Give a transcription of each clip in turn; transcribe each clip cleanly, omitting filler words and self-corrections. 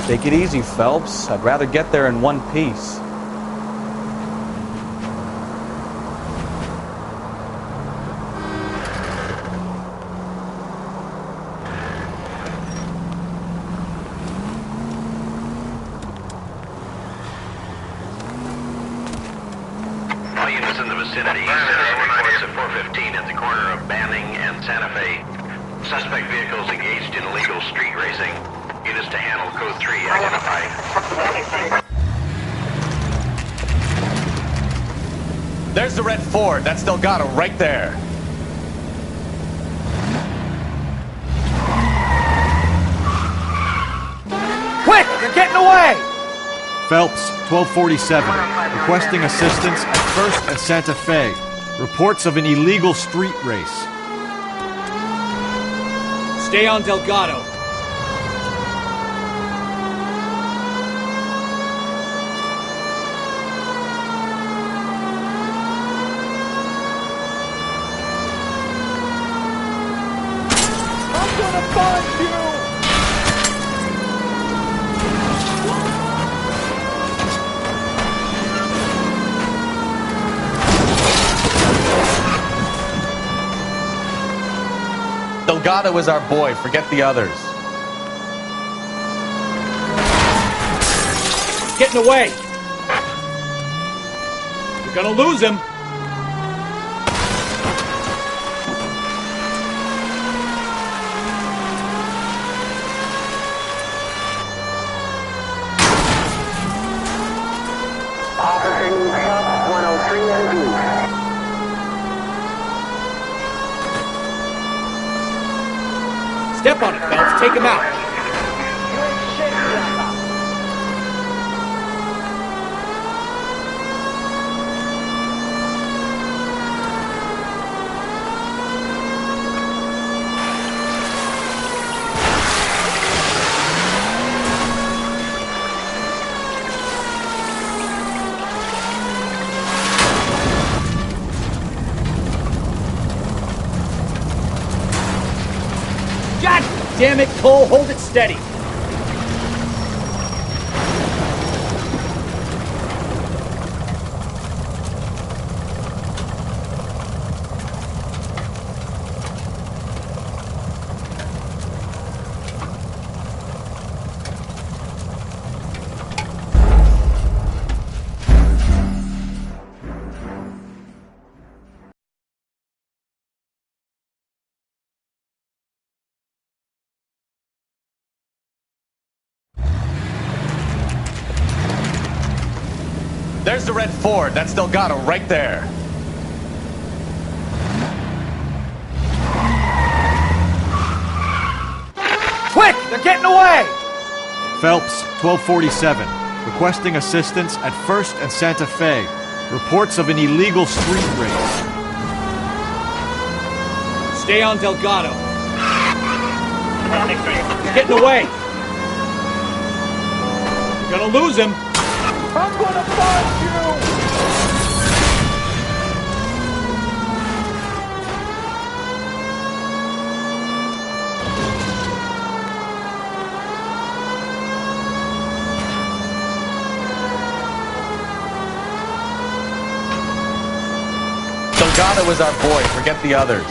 Take it easy, Phelps. I'd rather get there in one piece. All units in the vicinity. Reports at 415 at the corner of Banning and Santa Fe. Suspect vehicles engaged in illegal street racing. Units to handle code 3 identified. There's the red Ford. That's Delgado right there. Quick! They're getting away! Phelps, 1247. Requesting assistance at 1st and Santa Fe. Reports of an illegal street race. Stay on Delgado. I'm gonna find you! Delgado is our boy. Forget the others. Getting away. You're gonna lose him. Officer needs help, 103 and Vive. Step on it, Phelps. Take him out. God damn it, Cole. Hold it steady. There's the red Ford. That's Delgado right there. Quick! They're getting away! Phelps, 1247. Requesting assistance at 1st and Santa Fe. Reports of an illegal street race. Stay on Delgado. You're getting away. You're gonna lose him. I'm gonna find you! Delgado is our boy. Forget the others.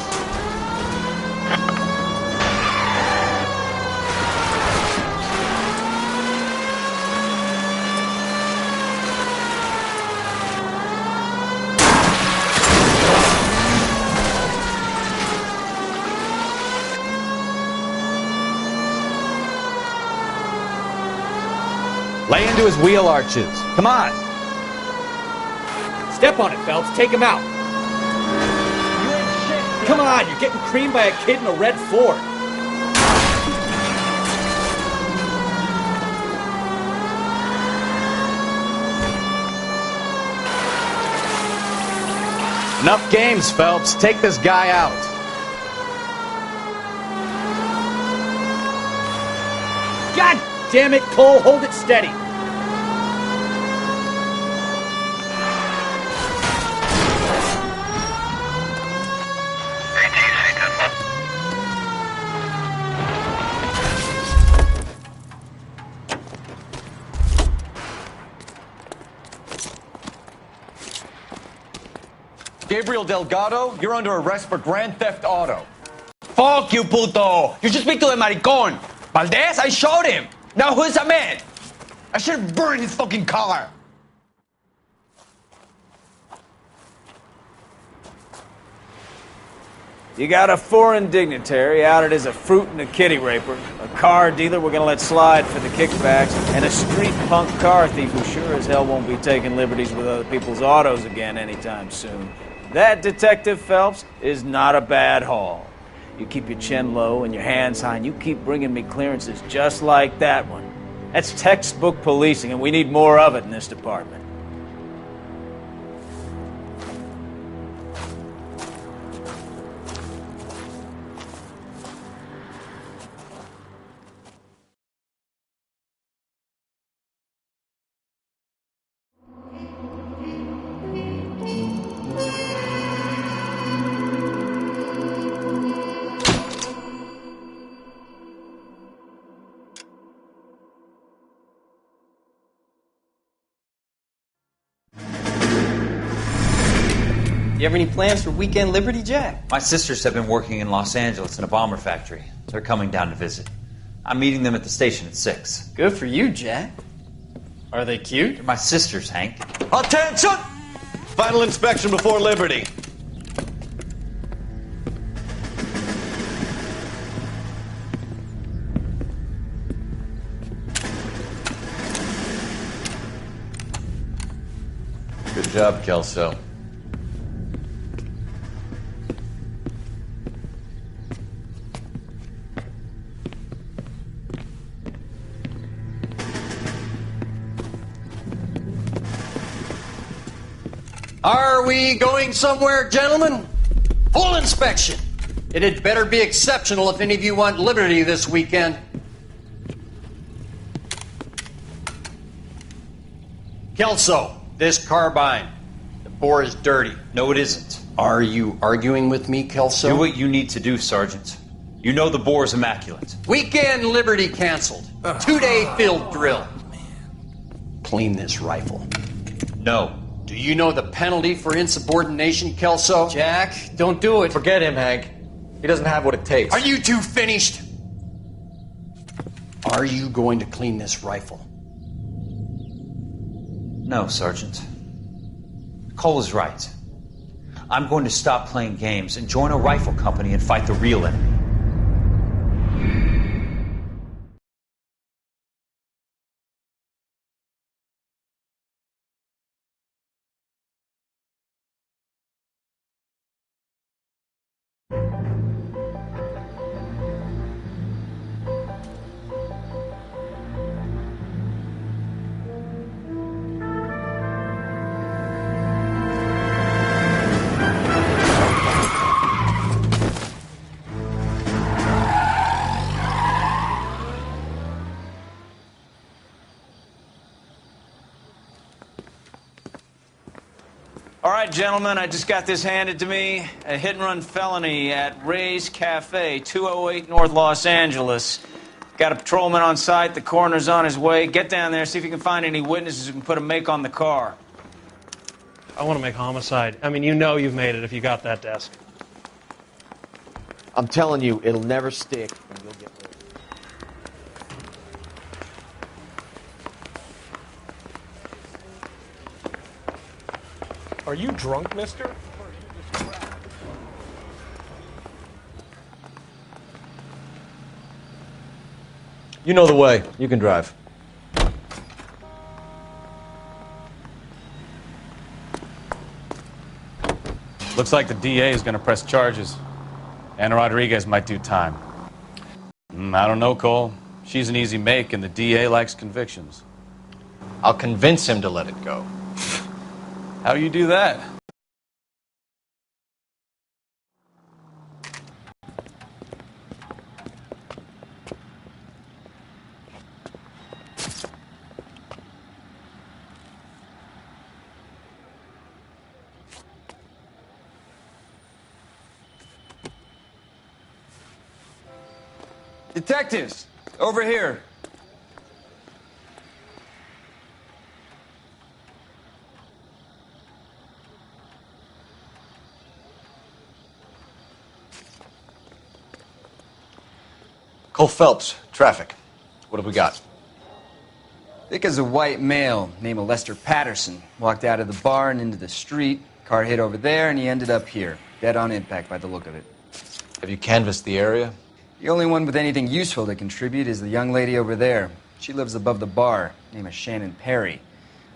Lay into his wheel arches. Come on. Step on it, Phelps. Take him out. Come on, you're getting creamed by a kid in a red Ford. Enough games, Phelps. Take this guy out. God damn it, Cole. Hold it steady. Gabriel Delgado, you're under arrest for grand theft auto. Fuck you, puto! You should speak to the maricón. Valdez, I showed him. Now who's a man? I should have burned his fucking car. You got a foreign dignitary outed as a fruit and a kitty raper, a car dealer we're gonna let slide for the kickbacks, and a street punk car thief who sure as hell won't be taking liberties with other people's autos again anytime soon. That, Detective Phelps, is not a bad haul. You keep your chin low and your hands high, and you keep bringing me clearances just like that one. That's textbook policing, and we need more of it in this department. You have any plans for weekend Liberty, Jack? My sisters have been working in Los Angeles in a bomber factory. They're coming down to visit. I'm meeting them at the station at 6. Good for you, Jack. Are they cute? They're my sisters, Hank. Attention! Final inspection before Liberty. Good job, Kelso. Are we going somewhere, gentlemen? Full inspection. It had better be exceptional if any of you want liberty this weekend. Kelso, this carbine. The bore is dirty. No, it isn't. Are you arguing with me, Kelso? Do what you need to do, Sergeant. You know the bore's immaculate. Weekend liberty canceled. 2-day field drill. Clean this rifle. No. Do you know the penalty for insubordination, Kelso? Jack, don't do it. Forget him, Hank. He doesn't have what it takes. Are you two finished? Are you going to clean this rifle? No, Sergeant. Cole is right. I'm going to stop playing games and join a rifle company and fight the real enemy. All right, gentlemen, I just got this handed to me. A hit-and-run felony at Ray's Cafe, 208 North Los Angeles. Got a patrolman on site. The coroner's on his way. Get down there, see if you can find any witnesses who can put a make on the car. I want to make homicide. I mean, you know you've made it if you got that desk. I'm telling you, it'll never stick, and you'll get rid of it. Are you drunk, mister? You know the way. You can drive. Looks like the DA is going to press charges. Anna Rodriguez might do time. I don't know, Cole. She's an easy make, and the DA likes convictions. I'll convince him to let it go. How you do that? Detectives, over here. Cole Phelps, traffic. What have we got? Thick as a white male named Lester Patterson walked out of the bar and into the street. Car hit over there, and he ended up here. Dead on impact by the look of it. Have you canvassed the area? The only one with anything useful to contribute is the young lady over there. She lives above the bar. Name is Shannon Perry.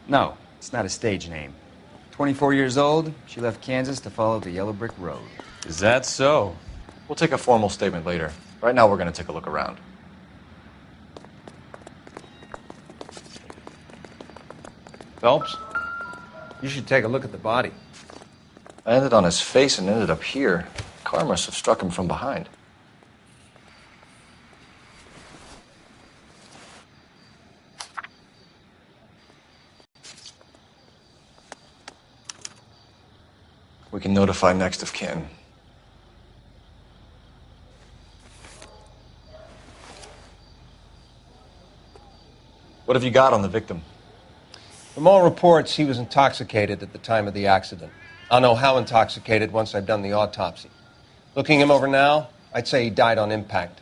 No, it's not a stage name. 24 years old, she left Kansas to follow the Yellow Brick Road. Is that so? We'll take a formal statement later. Right now, we're going to take a look around. Phelps? You should take a look at the body. I ended on his face and ended up here. The car must have struck him from behind. We can notify next of kin. What have you got on the victim? From all reports, he was intoxicated at the time of the accident. I'll know how intoxicated once I've done the autopsy. Looking him over now, I'd say he died on impact.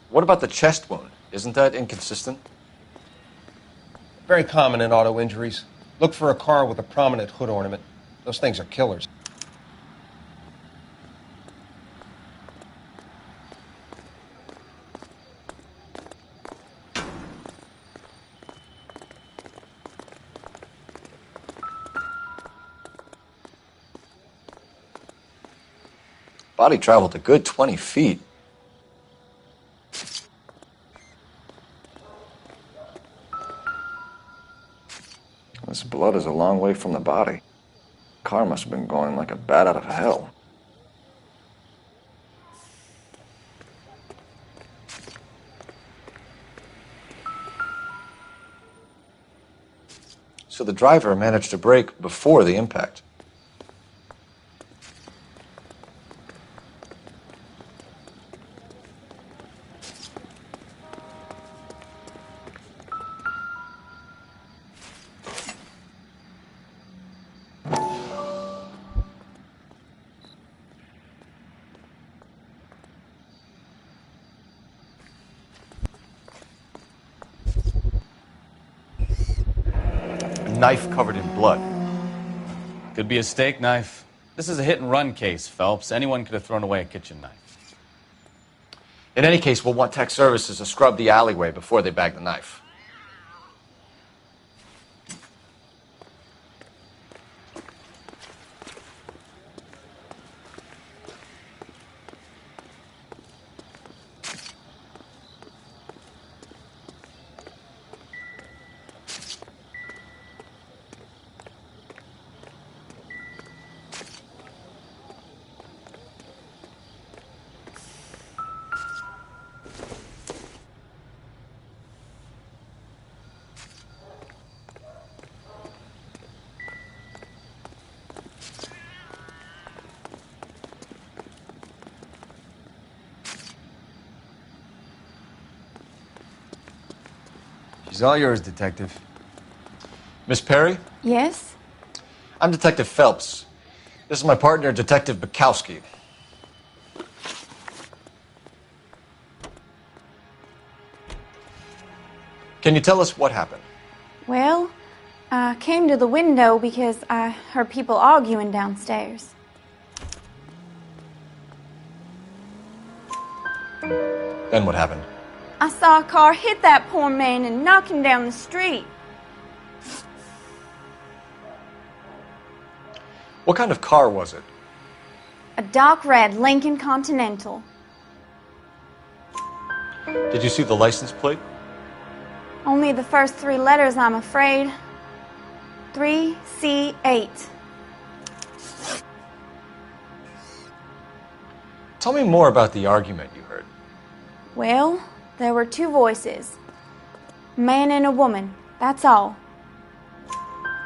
What about the chest wound? Isn't that inconsistent? Very common in auto injuries. Look for a car with a prominent hood ornament. Those things are killers. Body traveled a good 20 feet. This blood is a long way from the body. Car must have been going like a bat out of hell. So the driver managed to brake before the impact. Knife covered in blood. Could be a steak knife. This is a hit-and-run case, Phelps. Anyone could have thrown away a kitchen knife. In any case, we'll want tech services to scrub the alleyway before they bag the knife. She's all yours, Detective. Miss Perry? Yes? I'm Detective Phelps. This is my partner, Detective Bukowski. Can you tell us what happened? Well, I came to the window because I heard people arguing downstairs. Then what happened? I saw a car hit that poor man and knock him down the street. What kind of car was it? A dark red Lincoln Continental. Did you see the license plate? Only the first three letters, I'm afraid. 3C8. Tell me more about the argument you heard. Well, there were two voices. A man and a woman, that's all.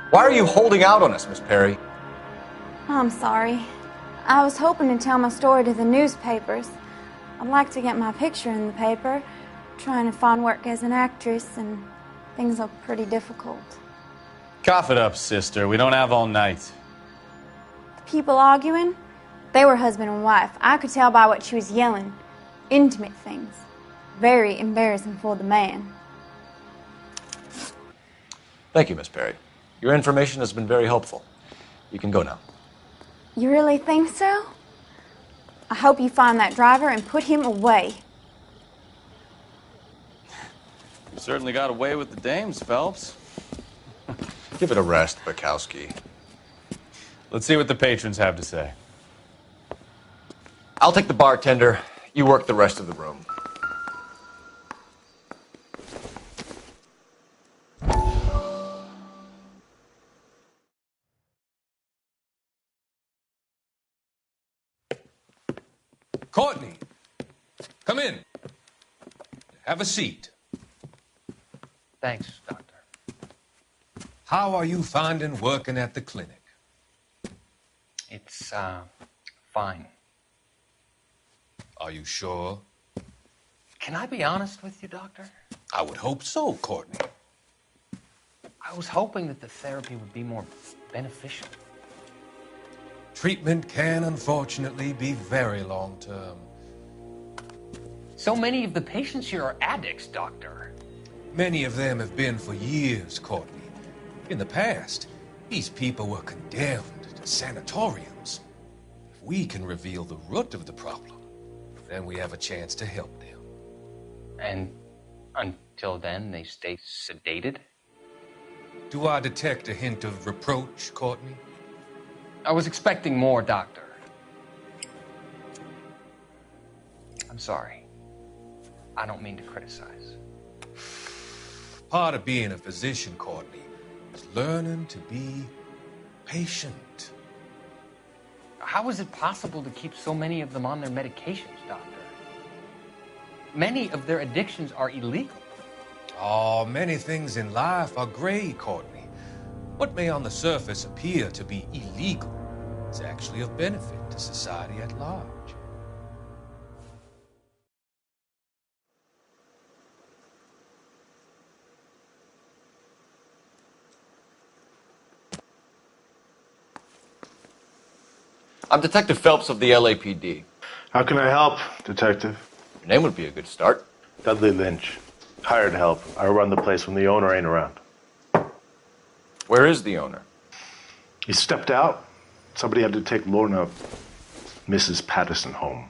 Why are you holding out on us, Miss Perry? I'm sorry. I was hoping to tell my story to the newspapers. I'd like to get my picture in the paper. Trying to find work as an actress, and things are pretty difficult. Cough it up, sister. We don't have all night. The people arguing? They were husband and wife. I could tell by what she was yelling. Intimate things. very embarrassing for the man. Thank you, Miss Perry. Your information has been very helpful. You can go now. You really think so? I hope you find that driver and put him away. You certainly got away with the dames, Phelps. Give it a rest, Bukowski. Let's see what the patrons have to say. I'll take the bartender. You work the rest of the room. Courtney, come in. Have a seat. Thanks, Doctor. How are you finding working at the clinic? It's, fine. Are you sure? Can I be honest with you, Doctor? I would hope so, Courtney. I was hoping that the therapy would be more beneficial. Treatment can, unfortunately, be very long-term. So many of the patients here are addicts, Doctor. Many of them have been for years, Courtney. In the past, these people were condemned to sanatoriums. If we can reveal the root of the problem, then we have a chance to help them. And until then, they stay sedated? Do I detect a hint of reproach, Courtney? I was expecting more, Doctor. I'm sorry. I don't mean to criticize. Part of being a physician, Courtney, is learning to be patient. How is it possible to keep so many of them on their medications, Doctor? Many of their addictions are illegal. Oh, many things in life are gray, Courtney. What may on the surface appear to be illegal is actually of benefit to society at large. I'm Detective Phelps of the LAPD. How can I help, Detective? Your name would be a good start. Dudley Lynch. Hired help. I run the place when the owner ain't around. Where is the owner? He stepped out. Somebody had to take Lorna, Mrs. Patterson, home.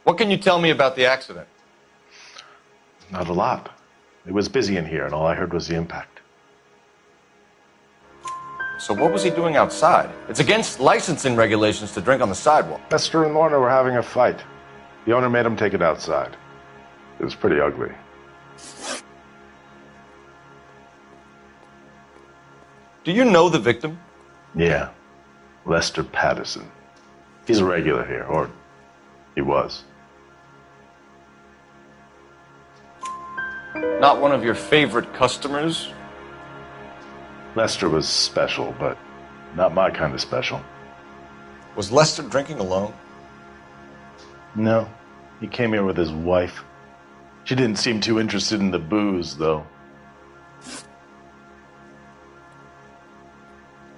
What can you tell me about the accident? Not a lot. It was busy in here, and all I heard was the impact. So what was he doing outside? It's against licensing regulations to drink on the sidewalk. Lester and Lorna were having a fight. The owner made him take it outside. It was pretty ugly. Do you know the victim? Yeah. Lester Patterson. He's a regular here, or he was. Not one of your favorite customers? Lester was special, but not my kind of special. Was Lester drinking alone? No. He came here with his wife. She didn't seem too interested in the booze, though.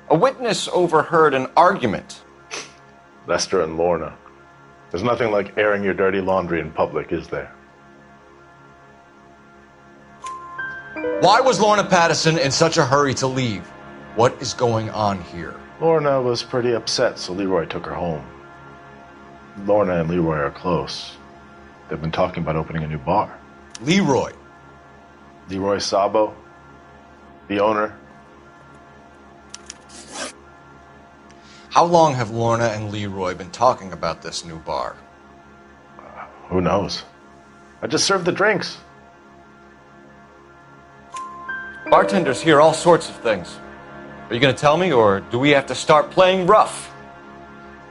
A witness overheard an argument. Lester and Lorna. There's nothing like airing your dirty laundry in public, is there? Why was Lorna Patterson in such a hurry to leave? What is going on here? Lorna was pretty upset, so Leroy took her home. Lorna and Leroy are close. They've been talking about opening a new bar. Leroy? Leroy Sabo, the owner. How long have Lorna and Leroy been talking about this new bar? Who knows? I just served the drinks. Bartenders hear all sorts of things. Are you going to tell me, or do we have to start playing rough?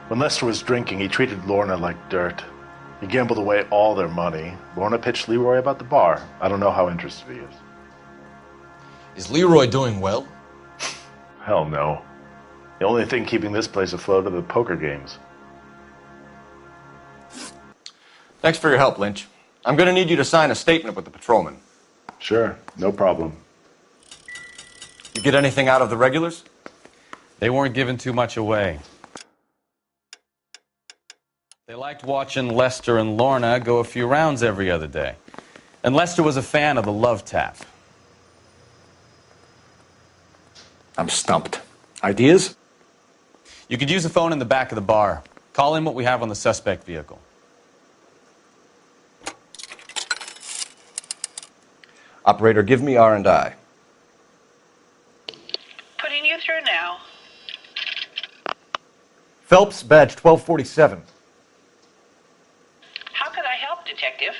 When Lester was drinking, he treated Lorna like dirt. He gambled away all their money. Lorna pitched Leroy about the bar. I don't know how interested he is. Is Leroy doing well? Hell no. The only thing keeping this place afloat are the poker games. Thanks for your help, Lynch. I'm going to need you to sign a statement with the patrolman. Sure, no problem. You get anything out of the regulars? They weren't giving too much away. They liked watching Lester and Lorna go a few rounds every other day. And Lester was a fan of the love tap. I'm stumped. Ideas? You could use the phone in the back of the bar. Call in what we have on the suspect vehicle. Operator, give me R&I. Putting you through now. Phelps, badge 1247. How could I help, Detective?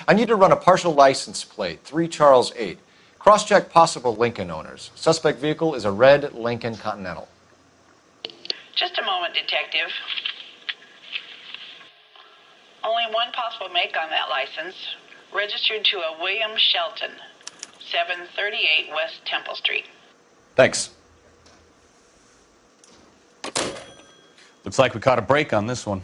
I need to run a partial license plate, 3 Charles 8. Cross-check possible Lincoln owners. Suspect vehicle is a red Lincoln Continental. Just a moment, Detective. Only one possible make on that license. Registered to a William Shelton, 738 West Temple Street. Thanks. Looks like we caught a break on this one.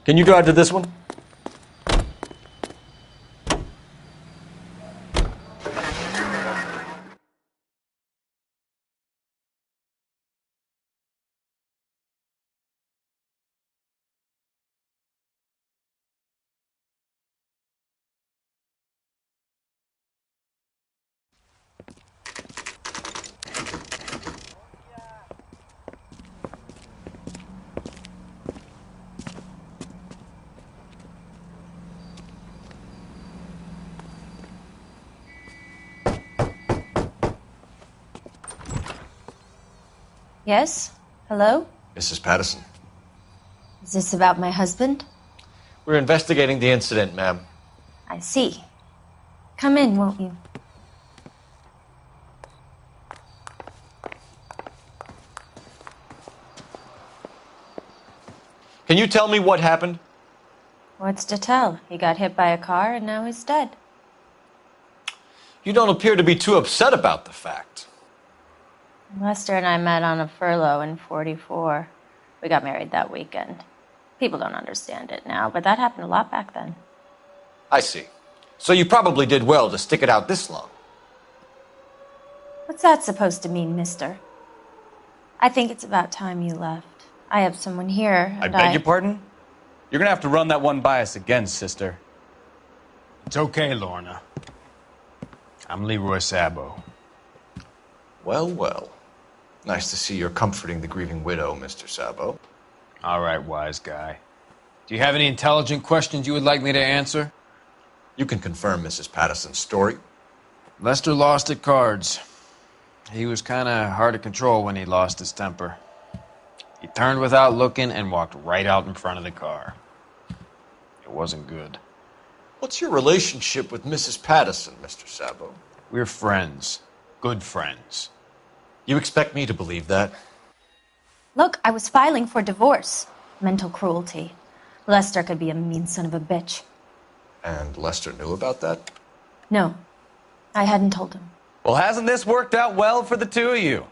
Can you drive to this one? Yes? Hello? Mrs. Patterson. Is this about my husband? We're investigating the incident, ma'am. I see. Come in, won't you? Can you tell me what happened? What's to tell? He got hit by a car and now he's dead. You don't appear to be too upset about the fact. Lester and I met on a furlough in '44. We got married that weekend. People don't understand it now, but that happened a lot back then. I see. So you probably did well to stick it out this long. What's that supposed to mean, mister? I think it's about time you left. I have someone here, I and beg your pardon? You're gonna have to run that one by us again, sister. It's okay, Lorna. I'm Leroy Sabo. Well, well. Nice to see you're comforting the grieving widow, Mr. Sabo. All right, wise guy. Do you have any intelligent questions you would like me to answer? You can confirm Mrs. Patterson's story. Lester lost at cards. He was kind of hard to control when he lost his temper. He turned without looking and walked right out in front of the car. It wasn't good. What's your relationship with Mrs. Patterson, Mr. Sabo? We're friends. Good friends. You expect me to believe that? Look, I was filing for divorce. Mental cruelty. Lester could be a mean son of a bitch. And Lester knew about that? No, I hadn't told him. Well, hasn't this worked out well for the two of you?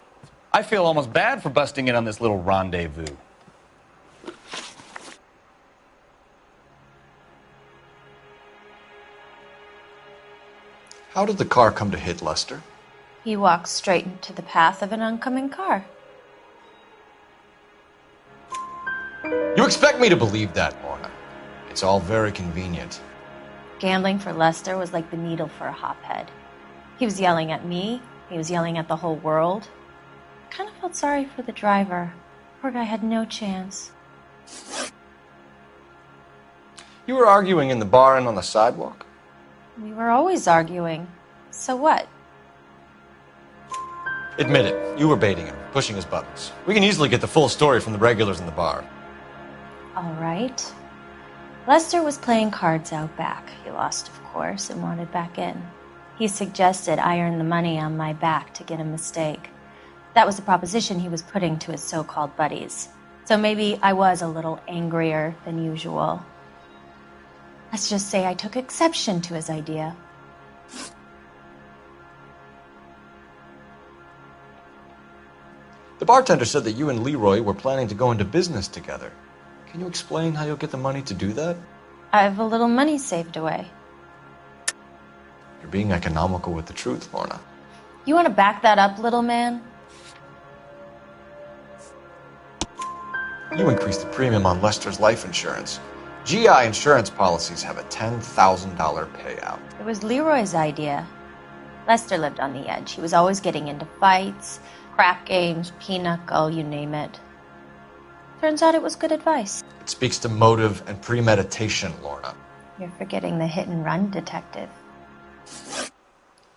I feel almost bad for busting in on this little rendezvous. How did the car come to hit Lester? He walked straight into the path of an oncoming car. You expect me to believe that, Lorna? It's all very convenient. Gambling for Lester was like the needle for a hophead. He was yelling at me. He was yelling at the whole world. I kind of felt sorry for the driver. Poor guy had no chance. You were arguing in the bar and on the sidewalk? We were always arguing. So what? Admit it, you were baiting him, pushing his buttons. We can easily get the full story from the regulars in the bar. All right. Lester was playing cards out back. He lost, of course, and wanted back in. He suggested I earn the money on my back to get a mistake. That was the proposition he was putting to his so-called buddies. So maybe I was a little angrier than usual. Let's just say I took exception to his idea. The bartender said that you and Leroy were planning to go into business together. Can you explain how you'll get the money to do that? I have a little money saved away. You're being economical with the truth, Lorna. You want to back that up, little man? You increased the premium on Lester's life insurance. GI insurance policies have a $10,000 payout. It was Leroy's idea. Lester lived on the edge. He was always getting into fights, crap games, pinochle, you name it. Turns out it was good advice. It speaks to motive and premeditation, Lorna. You're forgetting the hit-and-run detective.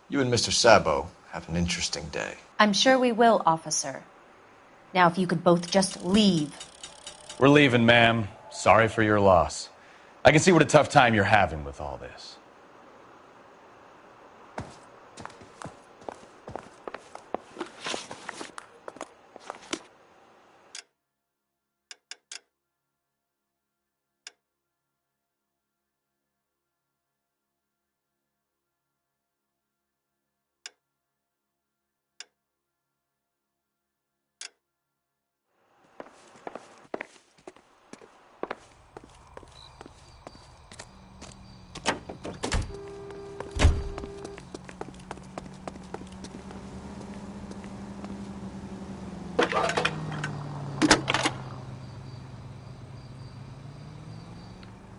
You and Mr. Sabo have an interesting day. I'm sure we will, officer. Now, if you could both just leave. We're leaving, ma'am. Sorry for your loss. I can see what a tough time you're having with all this.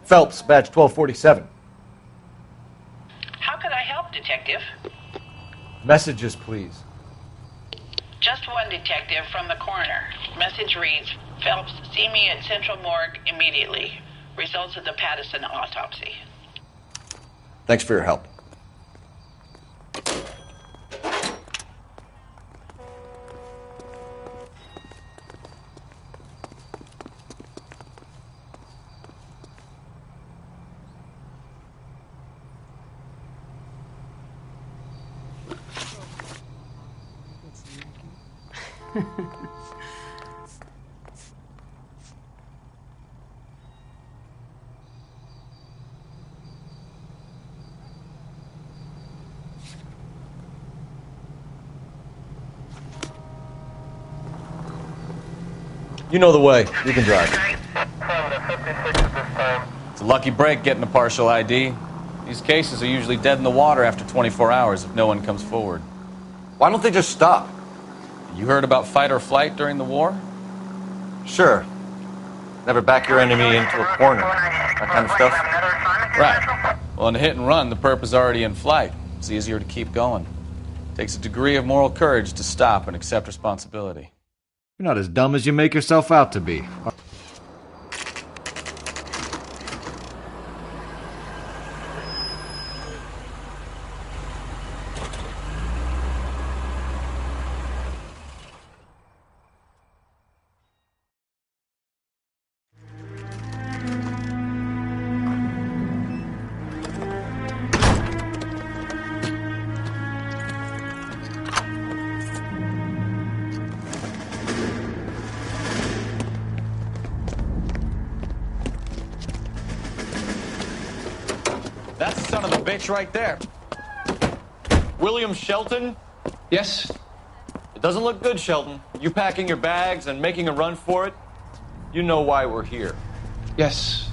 Phelps, badge 1247. How could I help, Detective? Messages, please. Just one detective from the coroner. Message reads, Phelps, see me at Central Morgue immediately. Results of the Pattison autopsy. Thanks for your help. You know the way. You can drive. It's a lucky break getting a partial ID. These cases are usually dead in the water after 24 hours if no one comes forward. Why don't they just stop? You heard about fight or flight during the war? Sure. Never back your enemy into a corner. That kind of stuff. Right. Well, in a hit and run, the perp is already in flight. It's easier to keep going. It takes a degree of moral courage to stop and accept responsibility. You're not as dumb as you make yourself out to be. That's the son of the bitch right there. William Shelton? Yes? It doesn't look good, Shelton. You packing your bags and making a run for it? You know why we're here. Yes.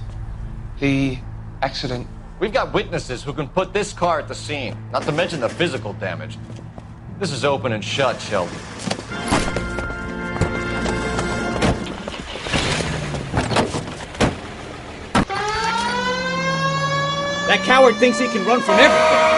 The accident. We've got witnesses who can put this car at the scene, not to mention the physical damage. This is open and shut, Shelton. That coward thinks he can run from everything.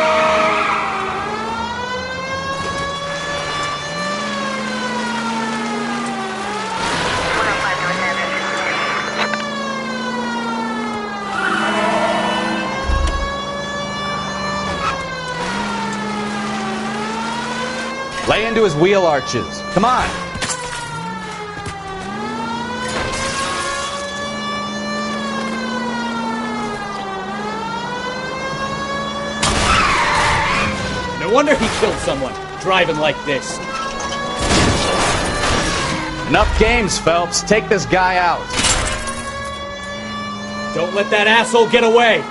Lay into his wheel arches. Come on. No wonder he killed someone, driving like this. Enough games, Phelps. Take this guy out. Don't let that asshole get away.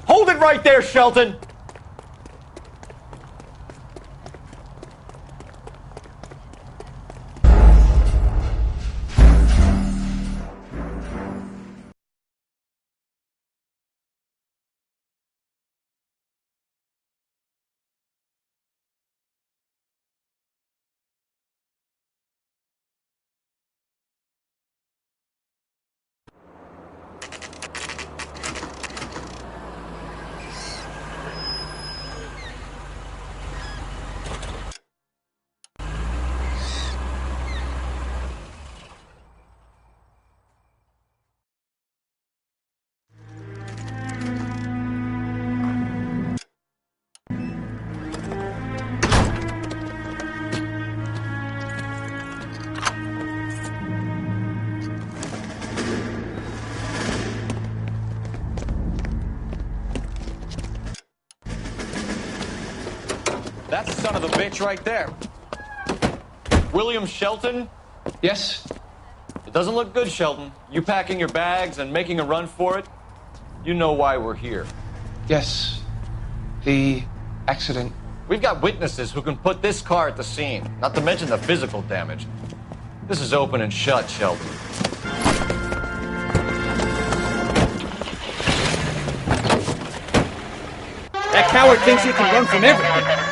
Hold it right there, Shelton! That's the son of a bitch right there. William Shelton? Yes? It doesn't look good, Shelton. You packing your bags and making a run for it? You know why we're here. Yes. The accident. We've got witnesses who can put this car at the scene, not to mention the physical damage. This is open and shut, Shelton. That coward thinks he can run from everything.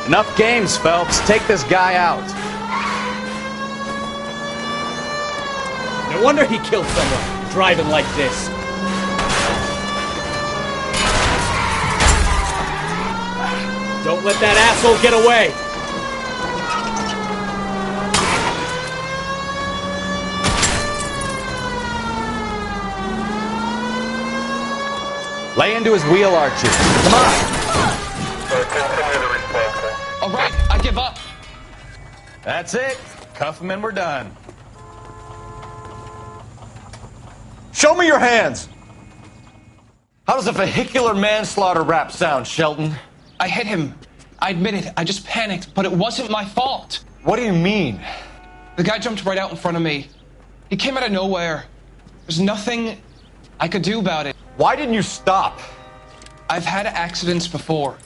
Enough games, Phelps. Take this guy out. No wonder he killed someone, driving like this. Don't let that asshole get away. Lay into his wheel arches. Come on. All right, I give up. That's it. Cuff him and we're done. Show me your hands! How does a vehicular manslaughter rap sound, Shelton? I hit him. I admit it. I just panicked, but it wasn't my fault. What do you mean? The guy jumped right out in front of me. He came out of nowhere. There's nothing I could do about it. Why didn't you stop? I've had accidents before.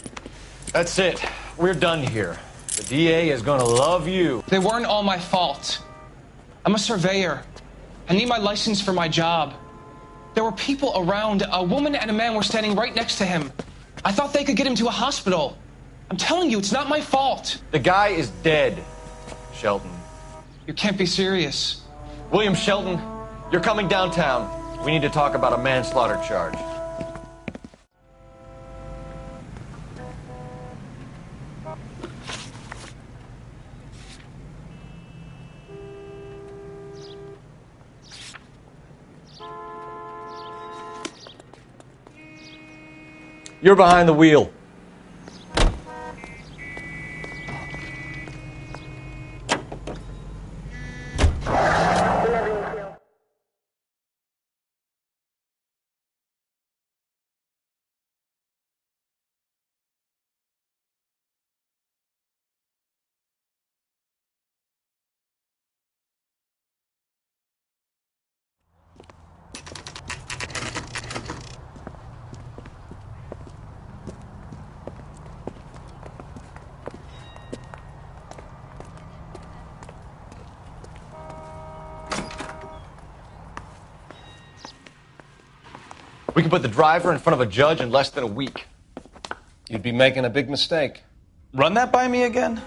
That's it. We're done here. The DA is gonna love you. They weren't all my fault. I'm a surveyor. I need my license for my job. There were people around. A woman and a man were standing right next to him. I thought they could get him to a hospital. I'm telling you, it's not my fault. The guy is dead, Shelton. You can't be serious. William Shelton, You're coming downtown. We need to talk about a manslaughter charge. You're behind the wheel. We can put the driver in front of a judge in less than a week. You'd be making a big mistake. Run that by me again?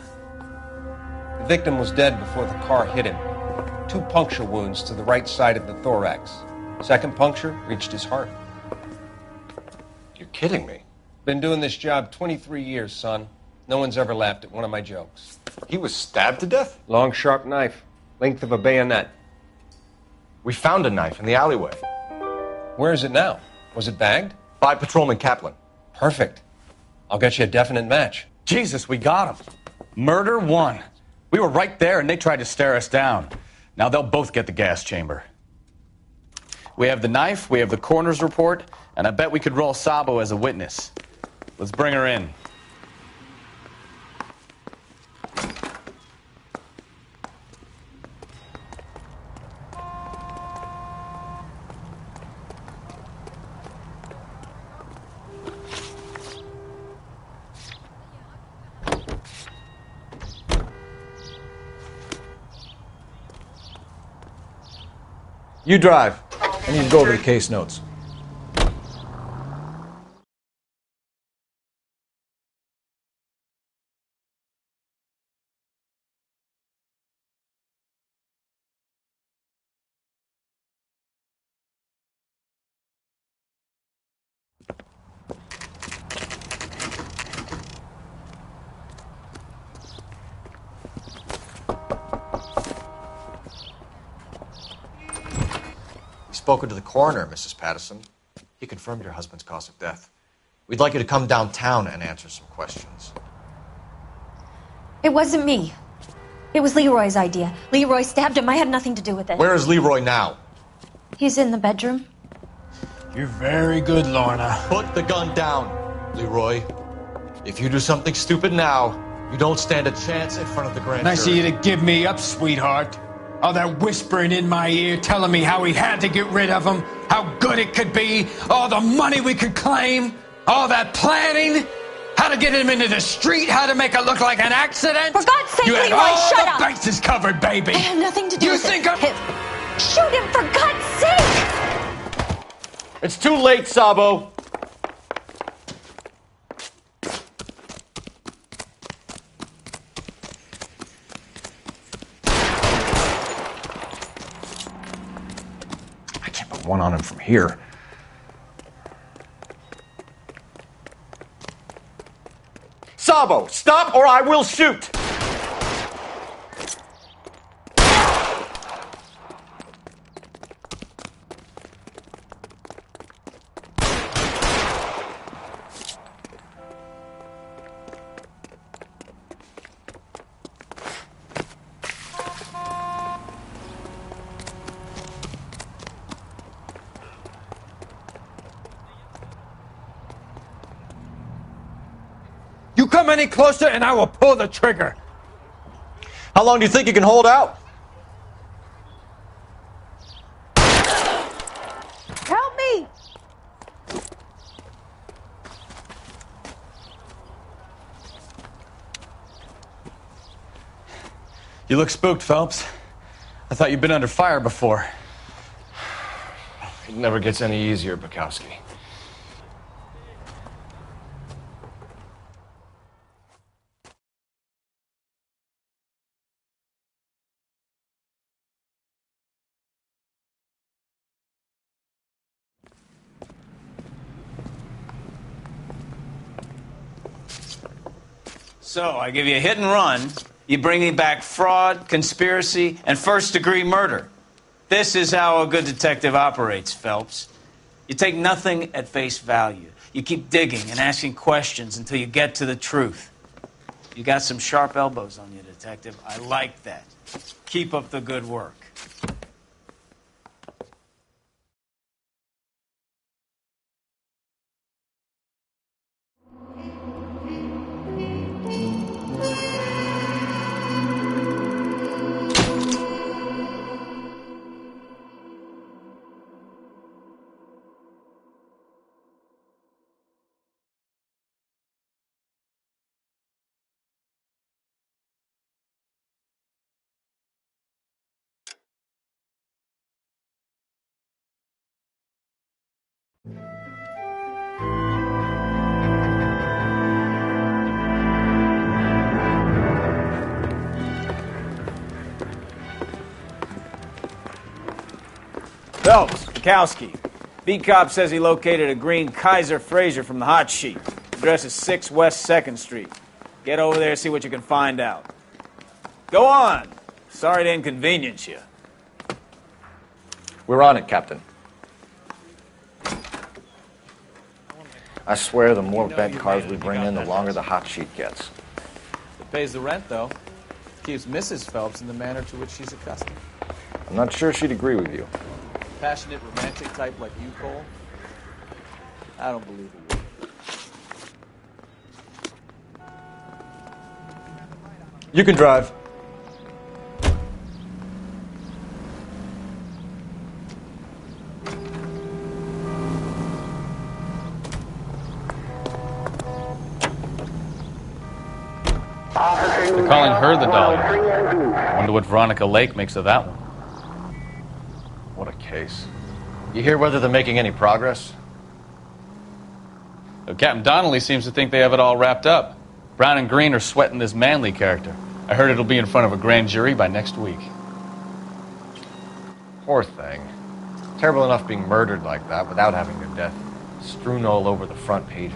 The victim was dead before the car hit him. 2 puncture wounds to the right side of the thorax. Second puncture reached his heart. You're kidding me. Been doing this job 23 years, son. No one's ever laughed at one of my jokes. He was stabbed to death? Long, sharp knife. Length of a bayonet. We found a knife in the alleyway. Where is it now? Was it bagged? By Patrolman Kaplan. Perfect. I'll get you a definite match. Jesus, we got him. Murder 1. We were right there and they tried to stare us down. Now they'll both get the gas chamber. We have the knife, we have the coroner's report, and I bet we could roll Sabo as a witness. Let's bring her in. You drive. I need to go over the case notes. Spoken to the coroner, Mrs. Patterson. He confirmed your husband's cause of death. We'd like you to come downtown and answer some questions. It wasn't me. It was Leroy's idea. Leroy stabbed him. I had nothing to do with it. Where is Leroy now? He's in the bedroom. You're very good, Lorna. Put the gun down, Leroy. If you do something stupid now, you don't stand a chance in front of the grand jury. Nice of you to give me up, sweetheart. All that whispering in my ear telling me how we had to get rid of him, how good it could be, all the money we could claim, all that planning, how to get him into the street, how to make it look like an accident. For God's sake, you had Leroy, all shut the up! bases covered, baby. I had nothing to do You with think it. I'm... Shoot him, for God's sake! It's too late, Sabo. One on him from here. Sabo, stop or I will shoot! You come any closer and I will pull the trigger. How long do you think you can hold out? Help me! You look spooked, Phelps. I thought you'd been under fire before. It never gets any easier, Bukowski. So, I give you a hit and run. You bring me back fraud, conspiracy, and first-degree murder. This is how a good detective operates, Phelps. You take nothing at face value. You keep digging and asking questions until you get to the truth. You got some sharp elbows on you, detective. I like that. Keep up the good work. Phelps, Mikowski. Beat cop says he located a green Kaiser Fraser from the hot sheet. Address is 6 West 2nd Street. Get over there, see what you can find out. Go on. Sorry to inconvenience you. We're on it, Captain. I swear the more bent cars we bring in, the longer the hot sheet gets. It pays the rent, though. Keeps Mrs. Phelps in the manner to which she's accustomed. I'm not sure she'd agree with you. Passionate, romantic type like you, Cole? I don't believe it would. You can drive. They're calling her the Dahlia. Wonder what Veronica Lake makes of that one. What a case. You hear whether they're making any progress? Well, Captain Donnelly seems to think they have it all wrapped up. Brown and Green are sweating this Manley character. I heard it'll be in front of a grand jury by next week. Poor thing. Terrible enough being murdered like that without having her death strewn all over the front pages.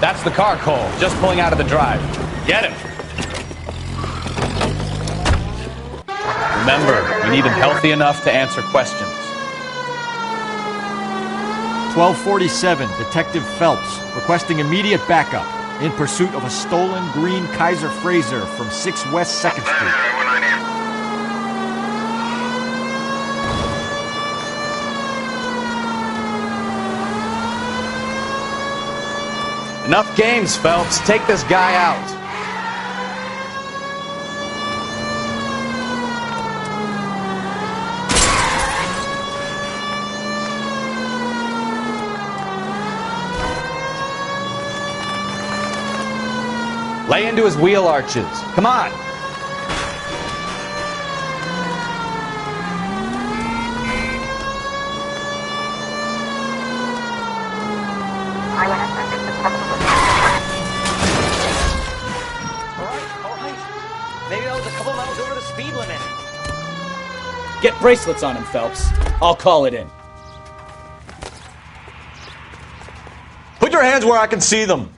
That's the car, Cole. Just pulling out of the drive. Get him. Remember, you need him healthy enough to answer questions. 1247, Detective Phelps, requesting immediate backup in pursuit of a stolen green Kaiser Fraser from 6 West 2nd Street. Enough games, Phelps. Take this guy out. Lay into his wheel arches. Come on. Maybe that was a couple miles over the speed limit. Get bracelets on him, Phelps. I'll call it in. Put your hands where I can see them.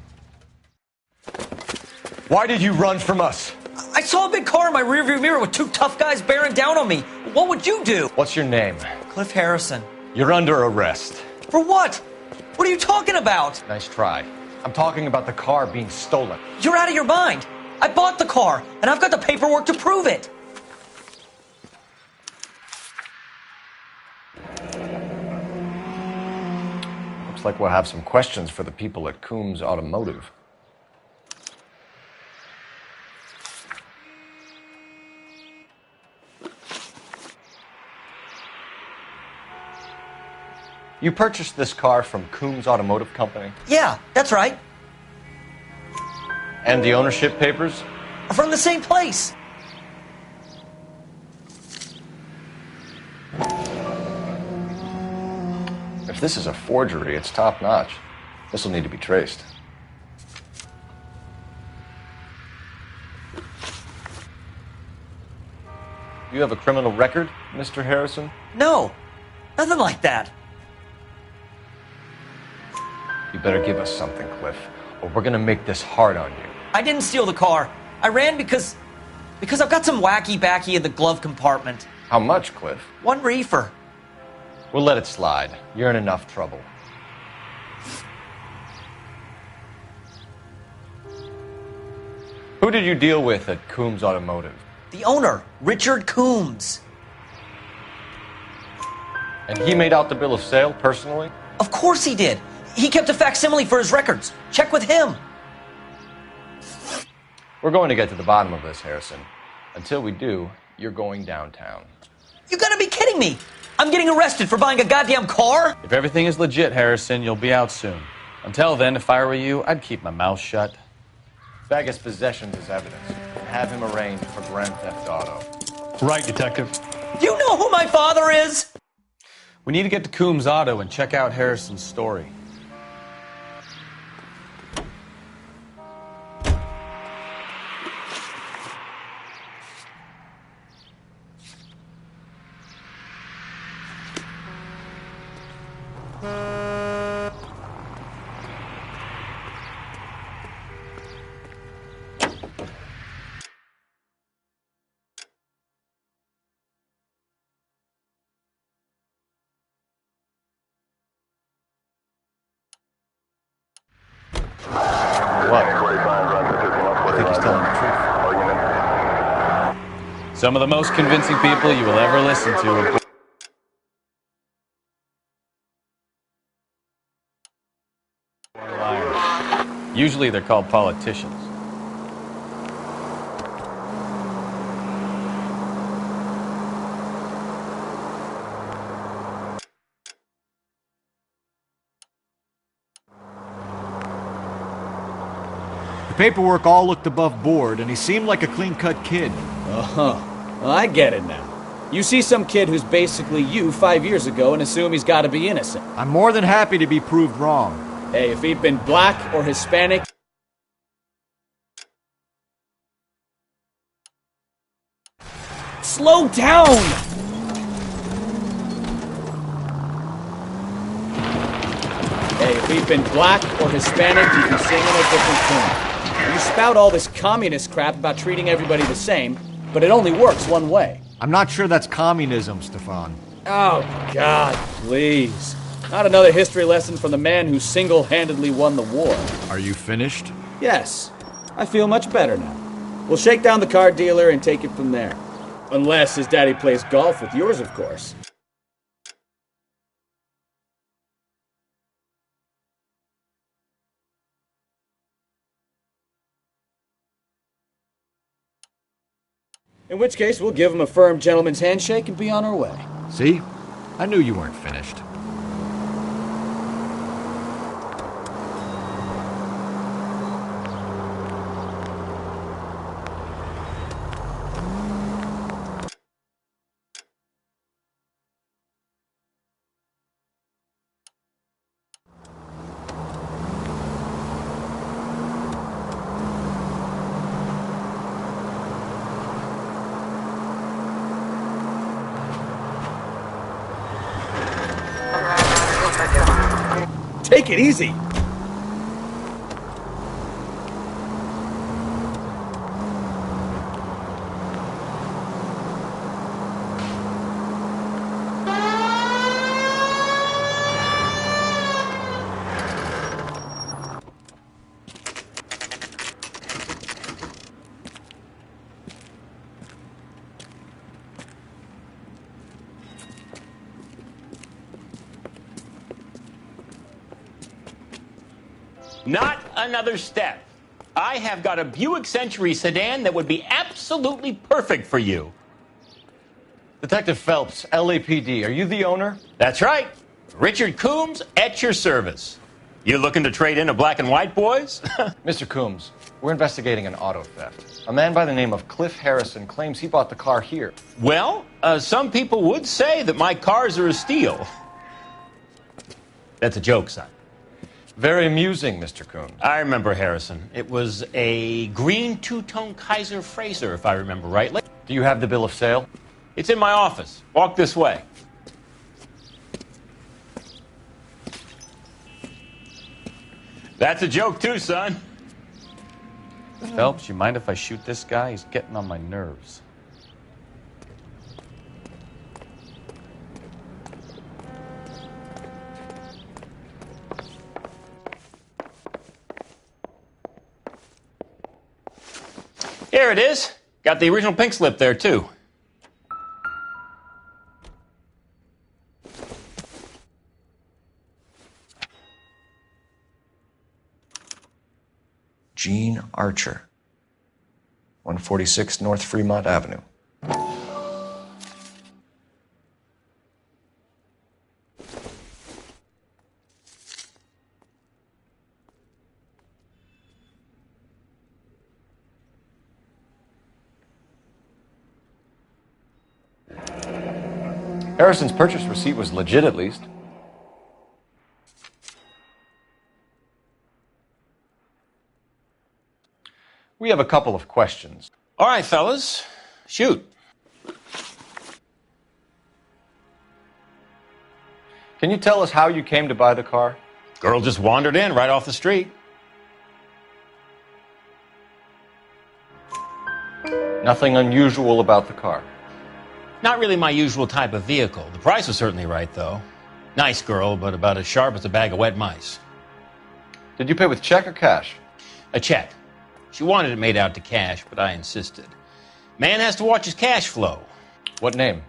Why did you run from us? I saw a big car in my rearview mirror with 2 tough guys bearing down on me. What would you do? What's your name? Cliff Harrison. You're under arrest. For what? What are you talking about? Nice try. I'm talking about the car being stolen. You're out of your mind. I bought the car, and I've got the paperwork to prove it. Looks like we'll have some questions for the people at Coombs Automotive. You purchased this car from Coombs Automotive Company? Yeah, that's right. And the ownership papers? From the same place. this is a forgery, it's top notch. This will need to be traced. You have a criminal record, Mr. Harrison? No, nothing like that. You better give us something, Cliff, or we're gonna make this hard on you. I didn't steal the car. I ran because I've got some wacky backy in the glove compartment. How much, Cliff? 1 reefer. We'll let it slide. You're in enough trouble. Who did you deal with at Coombs Automotive? The owner, Richard Coombs. And he made out the bill of sale personally? Of course he did. He kept a facsimile for his records. Check with him. We're going to get to the bottom of this, Harrison. Until we do, you're going downtown. You gotta be kidding me. I'm getting arrested for buying a goddamn car? If everything is legit, Harrison, you'll be out soon. Until then, if I were you, I'd keep my mouth shut. Bag his possessions as evidence and have him arraigned for grand theft auto. Right, Detective. Do you know who my father is? We need to get to Coombs Auto and check out Harrison's story. Some of the most convincing people you will ever listen to. Liars. Usually they're called politicians. The paperwork all looked above board, and he seemed like a clean-cut kid. Uh-huh. Well, I get it now. You see some kid who's basically you 5 years ago and assume he's got to be innocent. I'm more than happy to be proved wrong. Hey, if he'd been black or Hispanic... Slow down! Hey, if he'd been black or Hispanic, he'd be singing a different tune. You spout all this communist crap about treating everybody the same, but it only works one way. I'm not sure that's communism, Stefan. Oh, God, please. Not another history lesson from the man who single-handedly won the war. Are you finished? Yes. I feel much better now. We'll shake down the car dealer and take it from there. Unless his daddy plays golf with yours, of course. In which case, we'll give him a firm gentleman's handshake and be on our way. See? I knew you weren't finished. Take it easy. Not another step. I have got a Buick Century sedan that would be absolutely perfect for you. Detective Phelps, LAPD, are you the owner? That's right. Richard Coombs at your service. You looking to trade in a black and white, boys? Mr. Coombs, we're investigating an auto theft. A man by the name of Cliff Harrison claims he bought the car here. Well, some people would say that my cars are a steal. That's a joke, son. Very amusing, Mr. Coombs. I remember Harrison. It was a green two-tone Kaiser Fraser, if I remember rightly. Do you have the bill of sale? It's in my office. Walk this way. That's a joke, too, son. Phelps, you mind if I shoot this guy? He's getting on my nerves. Here it is. Got the original pink slip there, too. Gene Archer, 146 North Fremont Avenue. Harrison's purchase receipt was legit, at least. We have a couple of questions. All right, fellas. Shoot. Can you tell us how you came to buy the car? Girl just wandered in right off the street. Nothing unusual about the car. Not really my usual type of vehicle. The price was certainly right, though. Nice girl, but about as sharp as a bag of wet mice. Did you pay with check or cash? A check. She wanted it made out to cash, but I insisted. Man has to watch his cash flow. What name?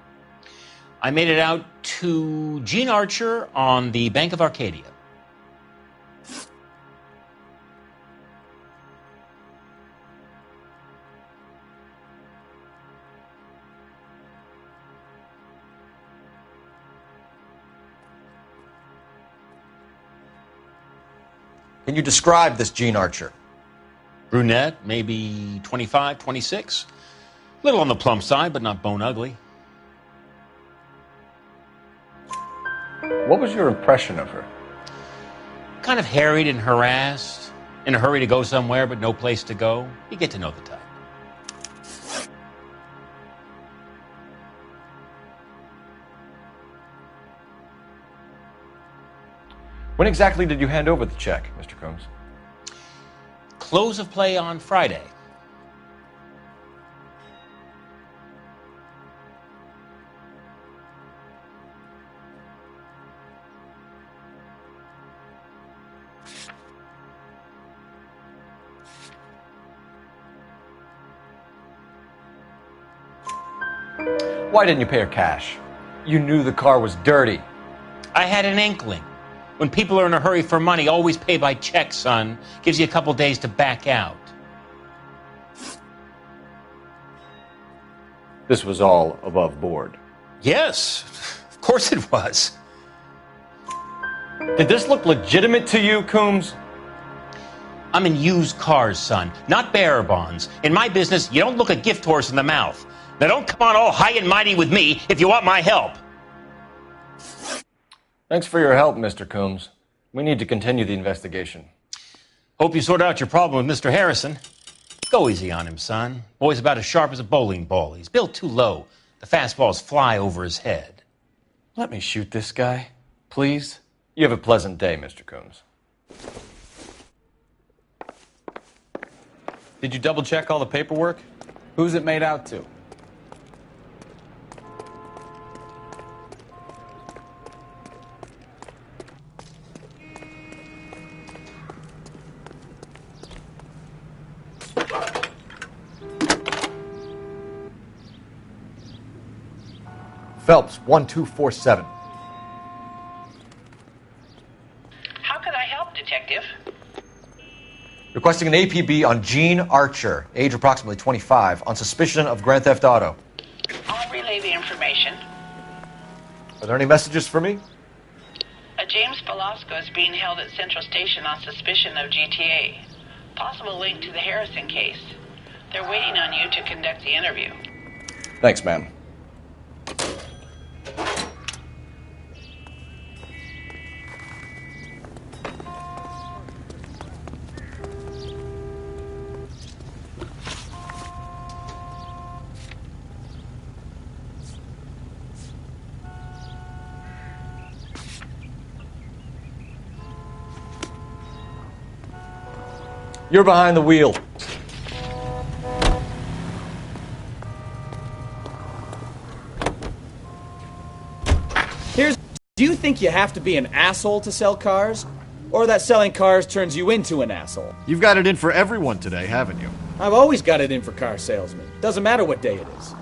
I made it out to Gene Archer on the Bank of Arcadia. Can you describe this Gene Archer? Brunette, maybe 25, 26. Little on the plump side, but not bone ugly. What was your impression of her? Kind of harried and harassed. In a hurry to go somewhere, but no place to go. You get to know the type. When exactly did you hand over the check, Mr. Combs? Close of play on Friday. Why didn't you pay her cash? You knew the car was dirty. I had an inkling. When people are in a hurry for money, always pay by check, son. Gives you a couple days to back out. This was all above board. Yes, of course it was. Did this look legitimate to you, Coombs? I'm in used cars, son, not bearer bonds. In my business, you don't look a gift horse in the mouth. Now don't come on all high and mighty with me if you want my help. Thanks for your help, Mr. Coombs. We need to continue the investigation. Hope you sort out your problem with Mr. Harrison. Go easy on him, son. Boy's about as sharp as a bowling ball. He's built too low. The fastballs fly over his head. Let me shoot this guy, please. You have a pleasant day, Mr. Coombs. Did you double check all the paperwork? Who's it made out to? Phelps, 1247. How can I help, Detective? Requesting an APB on Gene Archer, age approximately 25, on suspicion of Grand Theft Auto. I'll relay the information. Are there any messages for me? A James Velasco is being held at Central Station on suspicion of GTA. Possible link to the Harrison case. They're waiting on you to conduct the interview. Thanks, ma'am. You're behind the wheel. Do you think you have to be an asshole to sell cars? Or that selling cars turns you into an asshole? You've got it in for everyone today, haven't you? I've always got it in for car salesmen. Doesn't matter what day it is.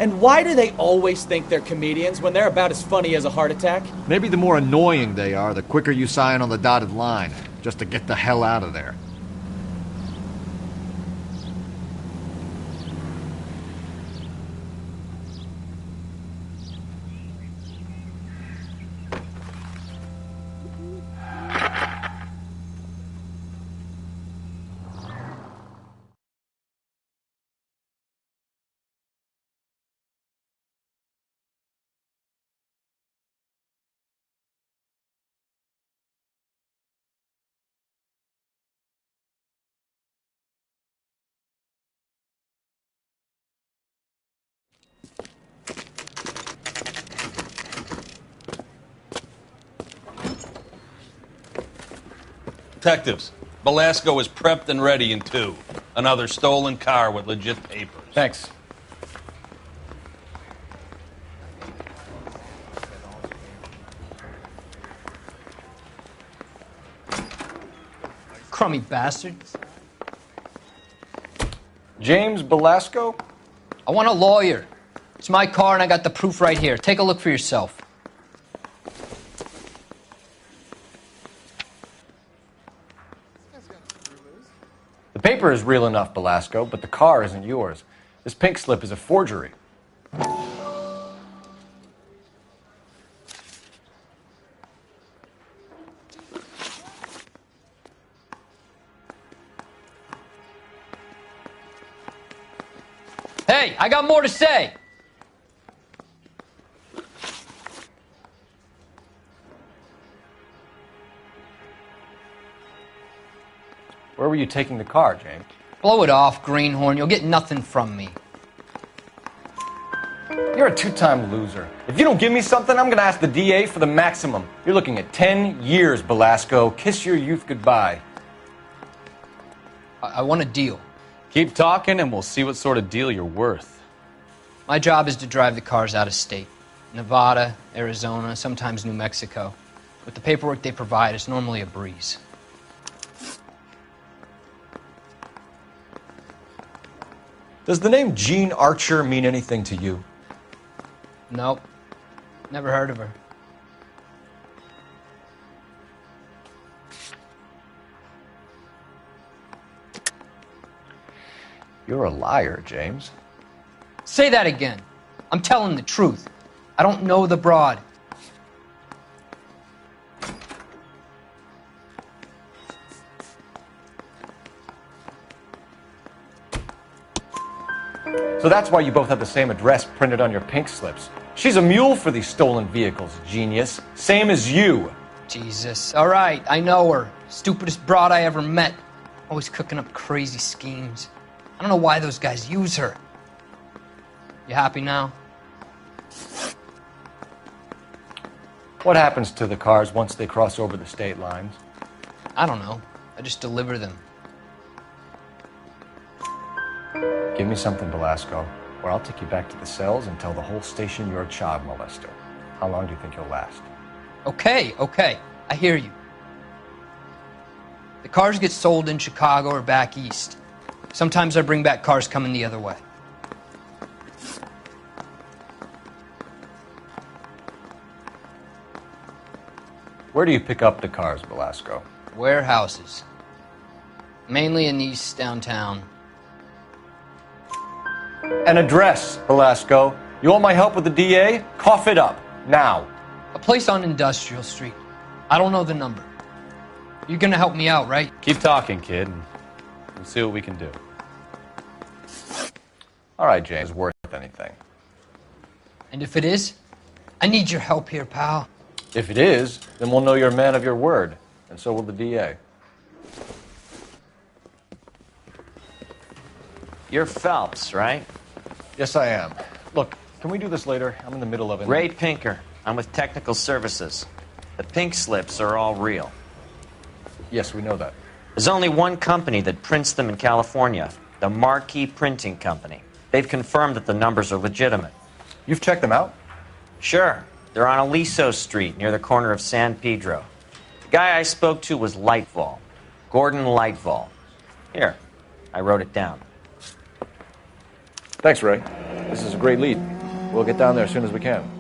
And why do they always think they're comedians when they're about as funny as a heart attack? Maybe the more annoying they are, the quicker you sign on the dotted line, just to get the hell out of there. Detectives, Belasco is prepped and ready in 2. Another stolen car with legit papers. Thanks. Crummy bastard. James Belasco? I want a lawyer. It's my car and I got the proof right here. Take a look for yourself. The paper is real enough, Belasco, but the car isn't yours. This pink slip is a forgery. Hey, I got more to say. Where were you taking the car, James? Blow it off, greenhorn. You'll get nothing from me. You're a 2-time loser. If you don't give me something, I'm going to ask the DA for the maximum. You're looking at 10 years, Belasco. Kiss your youth goodbye. I want a deal. Keep talking and we'll see what sort of deal you're worth. My job is to drive the cars out of state. Nevada, Arizona, sometimes New Mexico. With the paperwork they provide, it's normally a breeze. Does the name Jean Archer mean anything to you? Nope. Never heard of her. You're a liar, James. Say that again. I'm telling the truth. I don't know the broad. So that's why you both have the same address printed on your pink slips. She's a mule for these stolen vehicles, genius. Same as you. Jesus. All right, I know her. Stupidest broad I ever met. Always cooking up crazy schemes. I don't know why those guys use her. You happy now? What happens to the cars once they cross over the state lines? I don't know. I just deliver them. Give me something, Belasco, or I'll take you back to the cells and tell the whole station you're a child molester. How long do you think you'll last? Okay. I hear you. The cars get sold in Chicago or back east. Sometimes I bring back cars coming the other way. Where do you pick up the cars, Belasco? Warehouses. Mainly in East downtown. An address, Belasco. You want my help with the DA? Cough it up. Now. A place on Industrial Street. I don't know the number. You're gonna help me out, right? Keep talking, kid, and we'll see what we can do. All right, James, worth anything. And if it is, I need your help here, pal. If it is, then we'll know you're a man of your word, and so will the DA. You're Phelps, right? Yes, I am. Look, can we do this later? I'm in the middle of it. Ray Pinker. I'm with Technical Services. The pink slips are all real. Yes, we know that. There's only one company that prints them in California, the Marquee Printing Company. They've confirmed that the numbers are legitimate. You've checked them out? Sure. They're on Aliso Street, near the corner of San Pedro. The guy I spoke to was Lightfall. Gordon Lightfall. Here, I wrote it down. Thanks, Ray. This is a great lead. We'll get down there as soon as we can.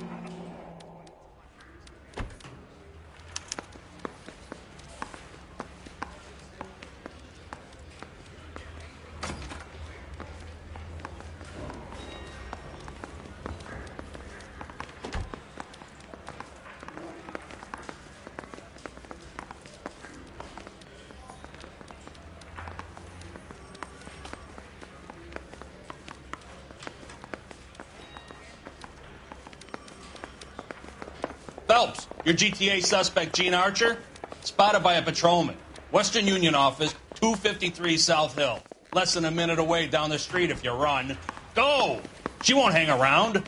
Phelps, your GTA suspect, Gene Archer, spotted by a patrolman. Western Union office, 253 South Hill. Less than a minute away down the street if you run. Go! She won't hang around.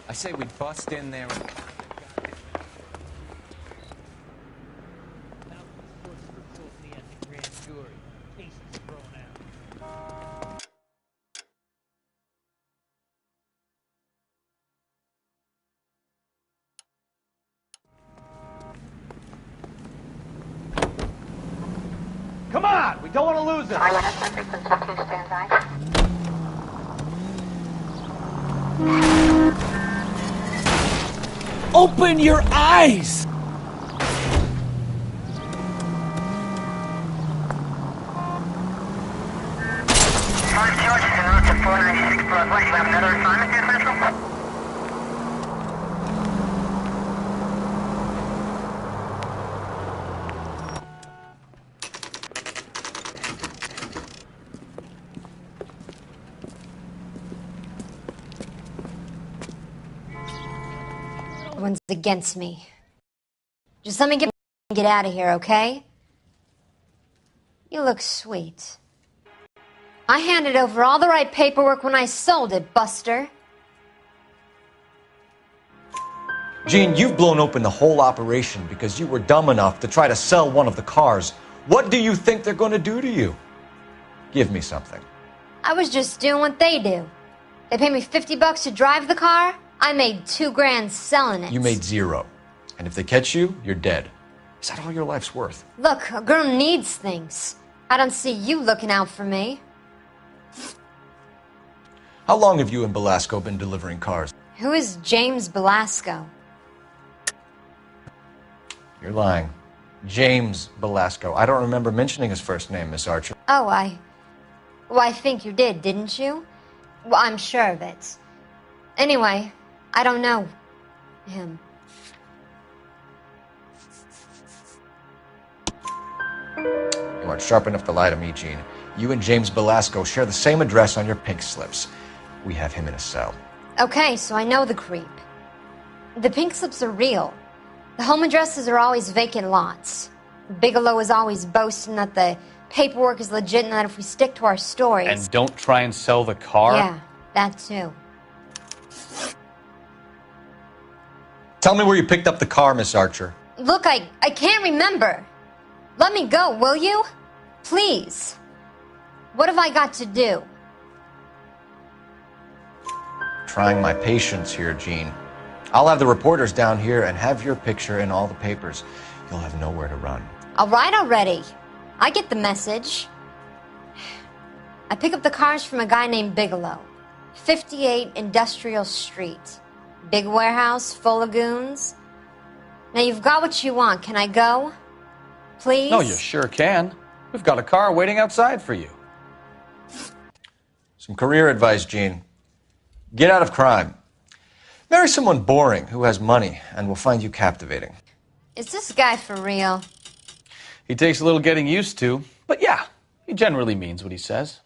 I say we bust in there and... Come on! We don't want to lose it! Open your eyes! Everyone's against me. Just let me get out of here, okay? You look sweet. I handed over all the right paperwork when I sold it, Buster. Gene, you've blown open the whole operation because you were dumb enough to try to sell one of the cars. What do you think they're going to do to you? Give me something. I was just doing what they do. They paid me $50 to drive the car. I made $2 grand selling it. You made $0. And if they catch you, you're dead. Is that all your life's worth? Look, a girl needs things. I don't see you looking out for me. How long have you and Belasco been delivering cars? Who is James Belasco? You're lying. James Belasco. I don't remember mentioning his first name, Miss Archer. Oh, Well, I think you did, didn't you? Well, I'm sure of it. Anyway, I don't know him. You aren't sharp enough to lie to me, Gene. You and James Belasco share the same address on your pink slips. We have him in a cell. Okay, so I know the creep. The pink slips are real. The home addresses are always vacant lots. Bigelow is always boasting that the paperwork is legit and that if we stick to our stories... And don't try and sell the car? Yeah, that too. Tell me where you picked up the car, Miss Archer. Look, I can't remember. Let me go, will you? Please. What have I got to do? Trying my patience here, Gene. I'll have the reporters down here and have your picture in all the papers. You'll have nowhere to run. All right already. I get the message. I pick up the cars from a guy named Bigelow. 58 Industrial Street. Big warehouse, full of goons. Now you've got what you want. Can I go? Please? No, you sure can. We've got a car waiting outside for you. Some career advice, Gene. Get out of crime. Marry someone boring who has money and will find you captivating. Is this guy for real? He takes a little getting used to, but yeah, he generally means what he says.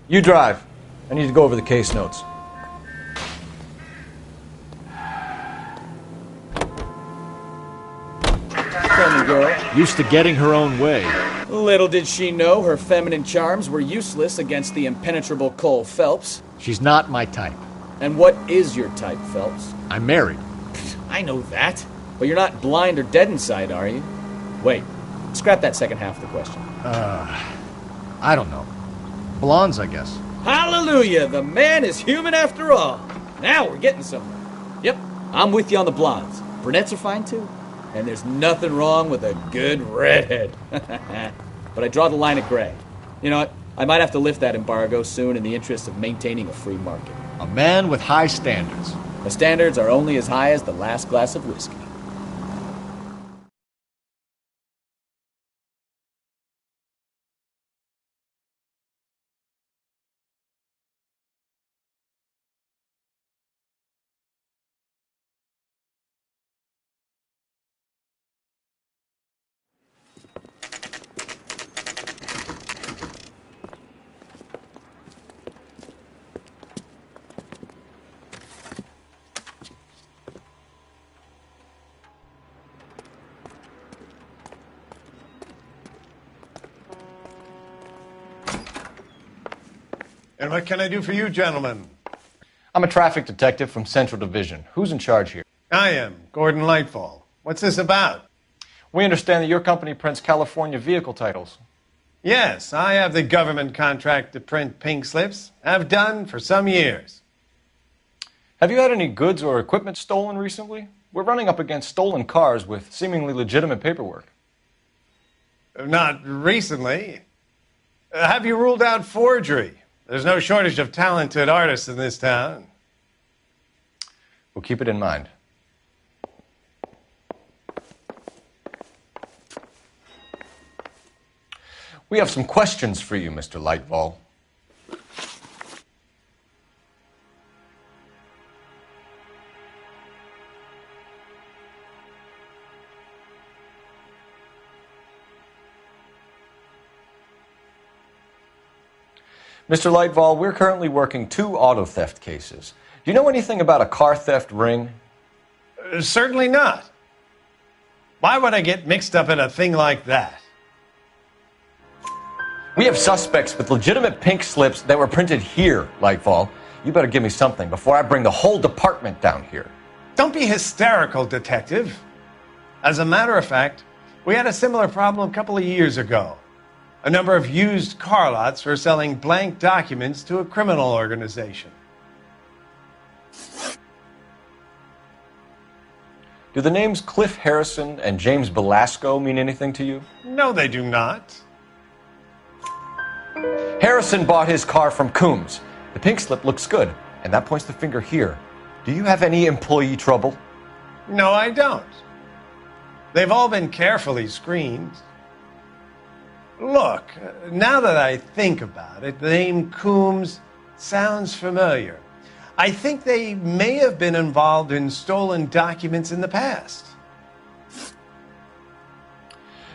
You drive. I need to go over the case notes. Friendly girl. Used to getting her own way. Little did she know her feminine charms were useless against the impenetrable Cole Phelps. She's not my type. And what is your type, Phelps? I'm married. I know that. But you're not blind or dead inside, are you? Wait. Scrap that second half of the question. I don't know. Blondes, I guess. Hallelujah! The man is human after all. Now we're getting somewhere. Yep, I'm with you on the blondes. Brunettes are fine too. And there's nothing wrong with a good redhead. But I draw the line at gray. You know what? I might have to lift that embargo soon in the interest of maintaining a free market. A man with high standards. The standards are only as high as the last glass of whiskey. And what can I do for you, gentlemen? I'm a traffic detective from Central Division. Who's in charge here? I am, Gordon Lightfall. What's this about? We understand that your company prints California vehicle titles. Yes, I have the government contract to print pink slips. I've done for some years. Have you had any goods or equipment stolen recently? We're running up against stolen cars with seemingly legitimate paperwork. Not recently. Have you ruled out forgery? There's no shortage of talented artists in this town. We'll keep it in mind. We have some questions for you, Mr. Lightfall. Mr. Lightfall, we're currently working 2 auto theft cases. Do you know anything about a car theft ring? Certainly not. Why would I get mixed up in a thing like that? We have suspects with legitimate pink slips that were printed here, Lightfall. You better give me something before I bring the whole department down here. Don't be hysterical, Detective. As a matter of fact, we had a similar problem a couple of years ago. A number of used car lots were selling blank documents to a criminal organization. Do the names Cliff Harrison and James Belasco mean anything to you? No, they do not. Harrison bought his car from Coombs. The pink slip looks good, and that points the finger here. Do you have any employee trouble? No, I don't. They've all been carefully screened. Look, now that I think about it, the name Coombs sounds familiar. I think they may have been involved in stolen documents in the past.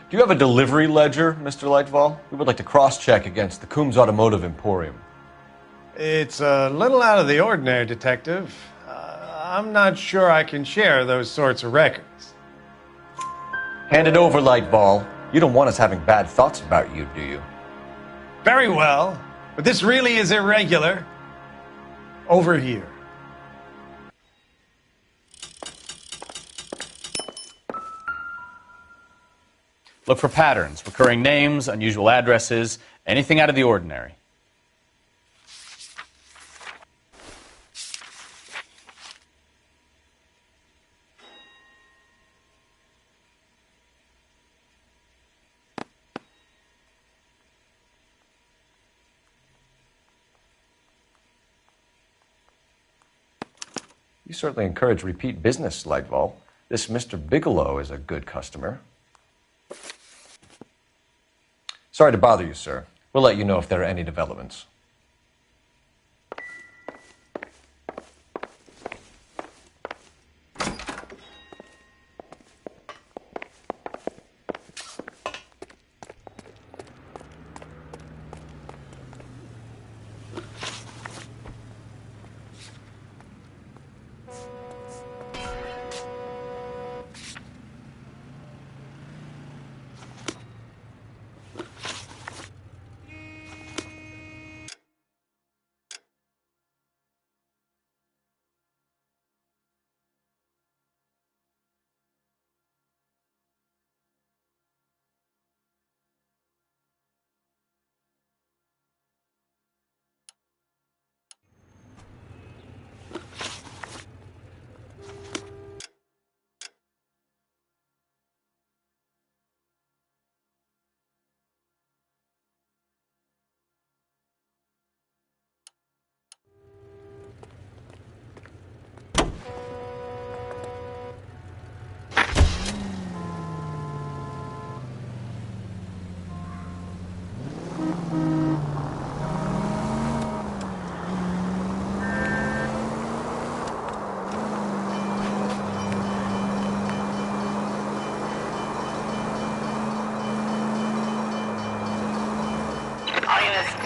Do you have a delivery ledger, Mr. Lightfall? We would like to cross-check against the Coombs Automotive Emporium. It's a little out of the ordinary, Detective. I'm not sure I can share those sorts of records. Hand it over, Lightfall. You don't want us having bad thoughts about you, do you? Very well, but this really is irregular. Over here. Look for patterns, recurring names, unusual addresses, anything out of the ordinary. You certainly encourage repeat business, Lightfall. This Mr. Bigelow is a good customer. Sorry to bother you, sir. We'll let you know if there are any developments.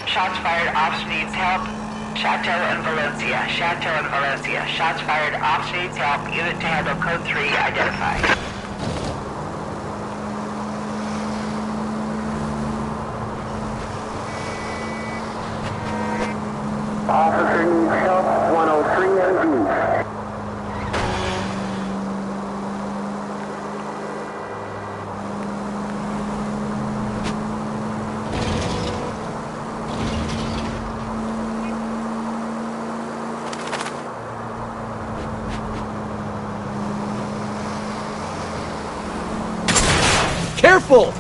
Shots fired. Ops needs help. Chateau and Valencia. Chateau and Valencia. Shots fired. Ops needs help. Unit to handle code 3 identified. Officer needs help. 103 MD. Careful!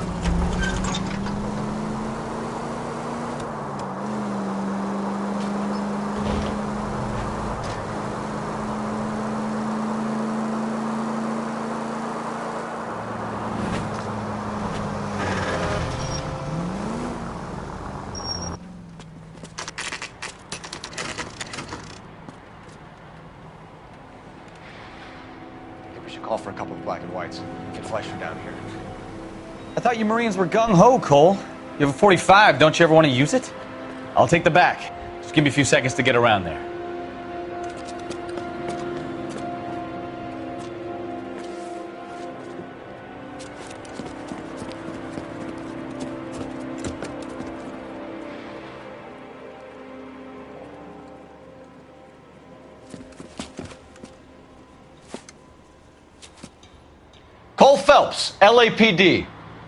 We should call for a couple of black and whites. Get Fleischer down here. I thought you Marines were gung-ho, Cole. You have a 45, don't you ever want to use it? I'll take the back. Just give me a few seconds to get around there. Cole Phelps, LAPD.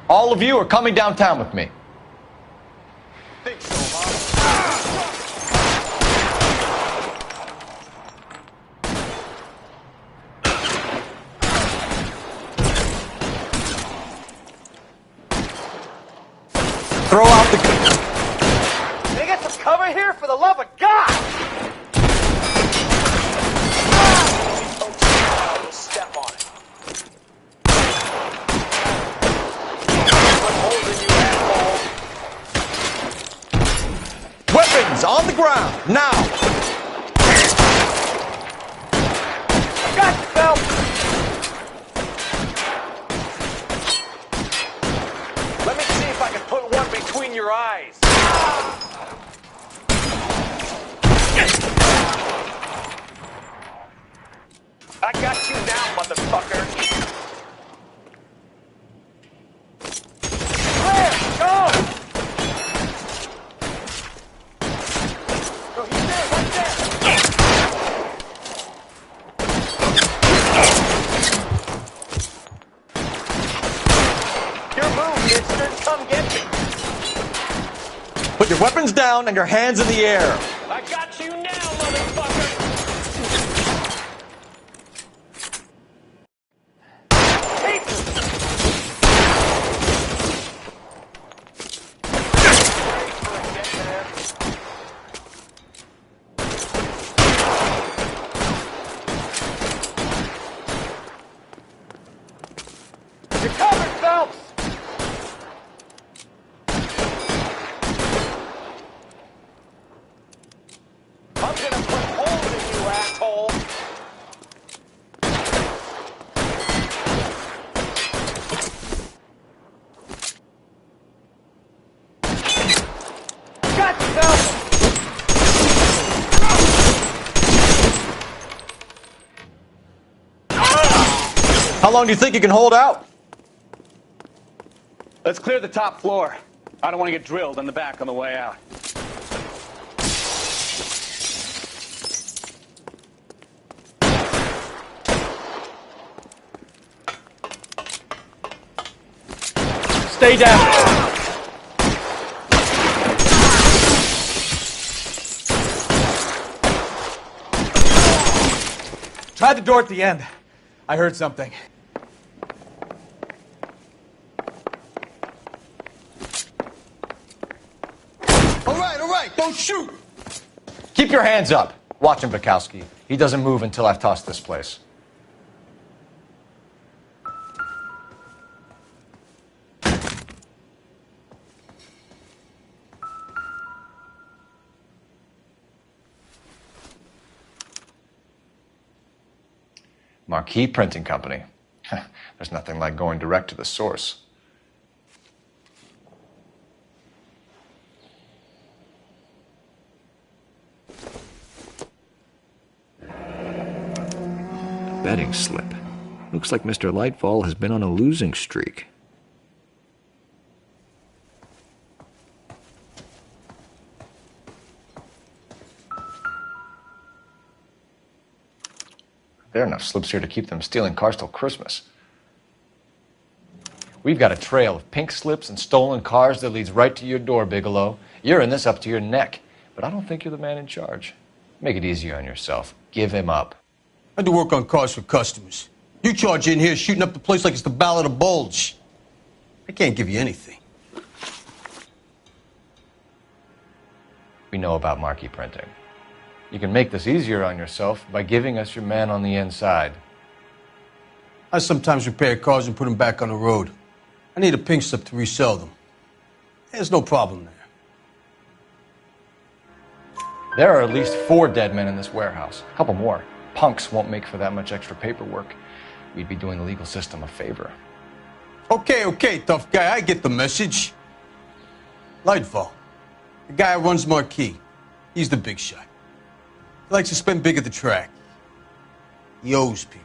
All of you are coming downtown with me. Throw out the gun. Can I get some cover here, for the love of God? Step on it. Weapons on the ground, now! Got you, Phelps! Let me see if I can put one between your eyes. I got you now, motherfucker! Clear! Go! Put your weapons down and your hands in the air. I got you now, motherfucker! You're covered, Phelps! I'm gonna put holes in you, asshole! Got you, Phelps! How long do you think you can hold out? Let's clear the top floor. I don't want to get drilled in the back on the way out. Stay down. Try the door at the end. I heard something. All right, don't shoot! Keep your hands up. Watch him, Bukowski. He doesn't move until I've tossed this place. Marquee Printing Company. There's nothing like going direct to the source. betting slip. Looks like Mr. Lightfall has been on a losing streak. There are enough slips here to keep them stealing cars till Christmas. We've got a trail of pink slips and stolen cars that leads right to your door, Bigelow. You're in this up to your neck, but I don't think you're the man in charge. Make it easier on yourself. Give him up. I do work on cars for customers. You charge in here shooting up the place like it's the Ballad of Bulge. I can't give you anything. We know about marquee printing. You can make this easier on yourself by giving us your man on the inside. I sometimes repair cars and put them back on the road. I need a pink slip to resell them. There's no problem there. There are at least 4 dead men in this warehouse. A couple more. Punks won't make for that much extra paperwork. We'd be doing the legal system a favor. Okay, tough guy. I get the message. Lightfall, the guy who runs Marquee. He's the big shot. He likes to spend big at the track. He owes people.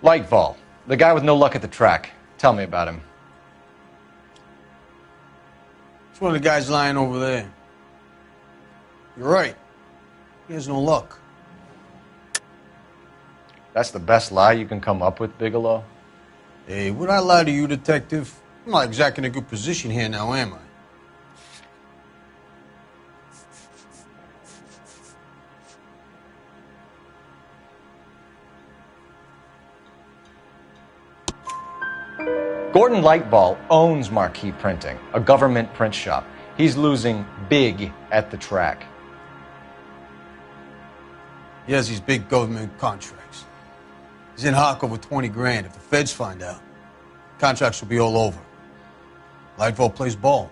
Lightfall, the guy with no luck at the track. Tell me about him. It's one of the guys lying over there. You're right. He has no luck. That's the best lie you can come up with, Bigelow? Hey, would I lie to you, detective? I'm not exactly in a good position here now, am I? Gordon Lightfall owns Marquee Printing, a government print shop. He's losing big at the track. He has these big government contracts. He's in hock over 20 grand. If the feds find out, contracts will be all over. Lightfall plays ball.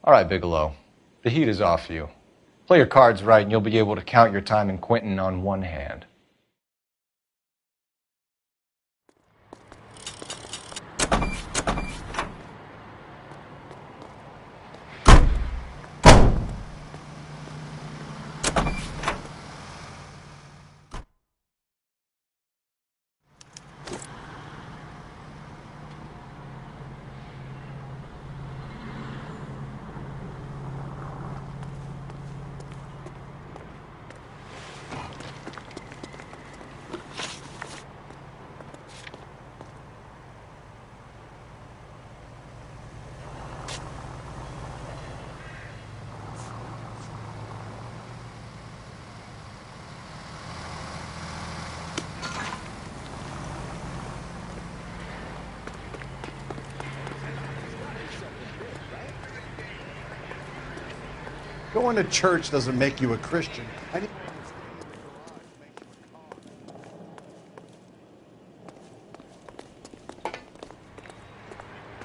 All right, Bigelow. The heat is off you. Play your cards right and you'll be able to count your time in Quentin on one hand. Going to church doesn't make you a Christian.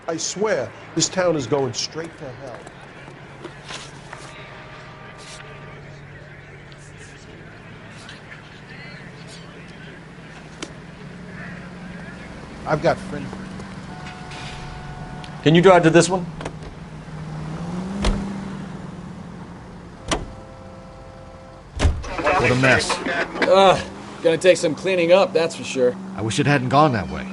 I swear, this town is going straight to hell. I've got friends. Can you drive to this one? What a mess. Gonna take some cleaning up, that's for sure. I wish it hadn't gone that way.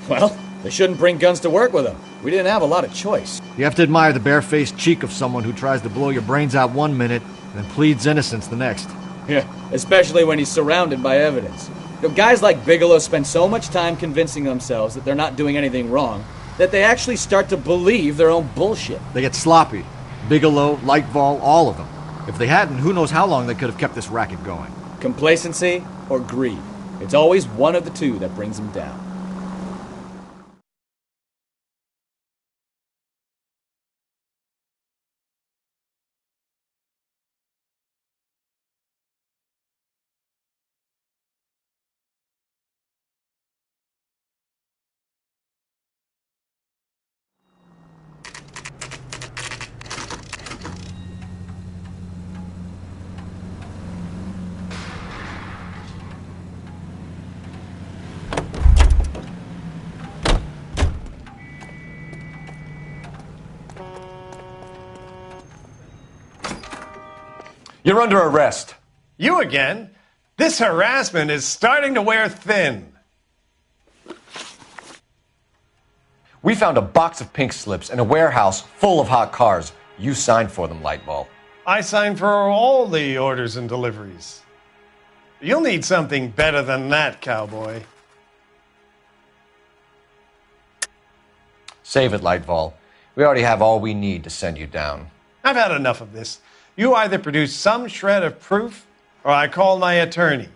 Well, they shouldn't bring guns to work with them. We didn't have a lot of choice. You have to admire the barefaced cheek of someone who tries to blow your brains out one minute, then pleads innocence the next. Yeah, especially when he's surrounded by evidence. You know, guys like Bigelow spend so much time convincing themselves that they're not doing anything wrong, that they actually start to believe their own bullshit. They get sloppy. Bigelow, Lightfall, all of them. If they hadn't, who knows how long they could have kept this racket going. Complacency or greed. It's always one of the two that brings them down. You're under arrest. You again? This harassment is starting to wear thin. We found a box of pink slips in a warehouse full of hot cars. You signed for them, Lightball. I signed for all the orders and deliveries. You'll need something better than that, cowboy. Save it, Lightball. We already have all we need to send you down. I've had enough of this. You either produce some shred of proof, or I call my attorney.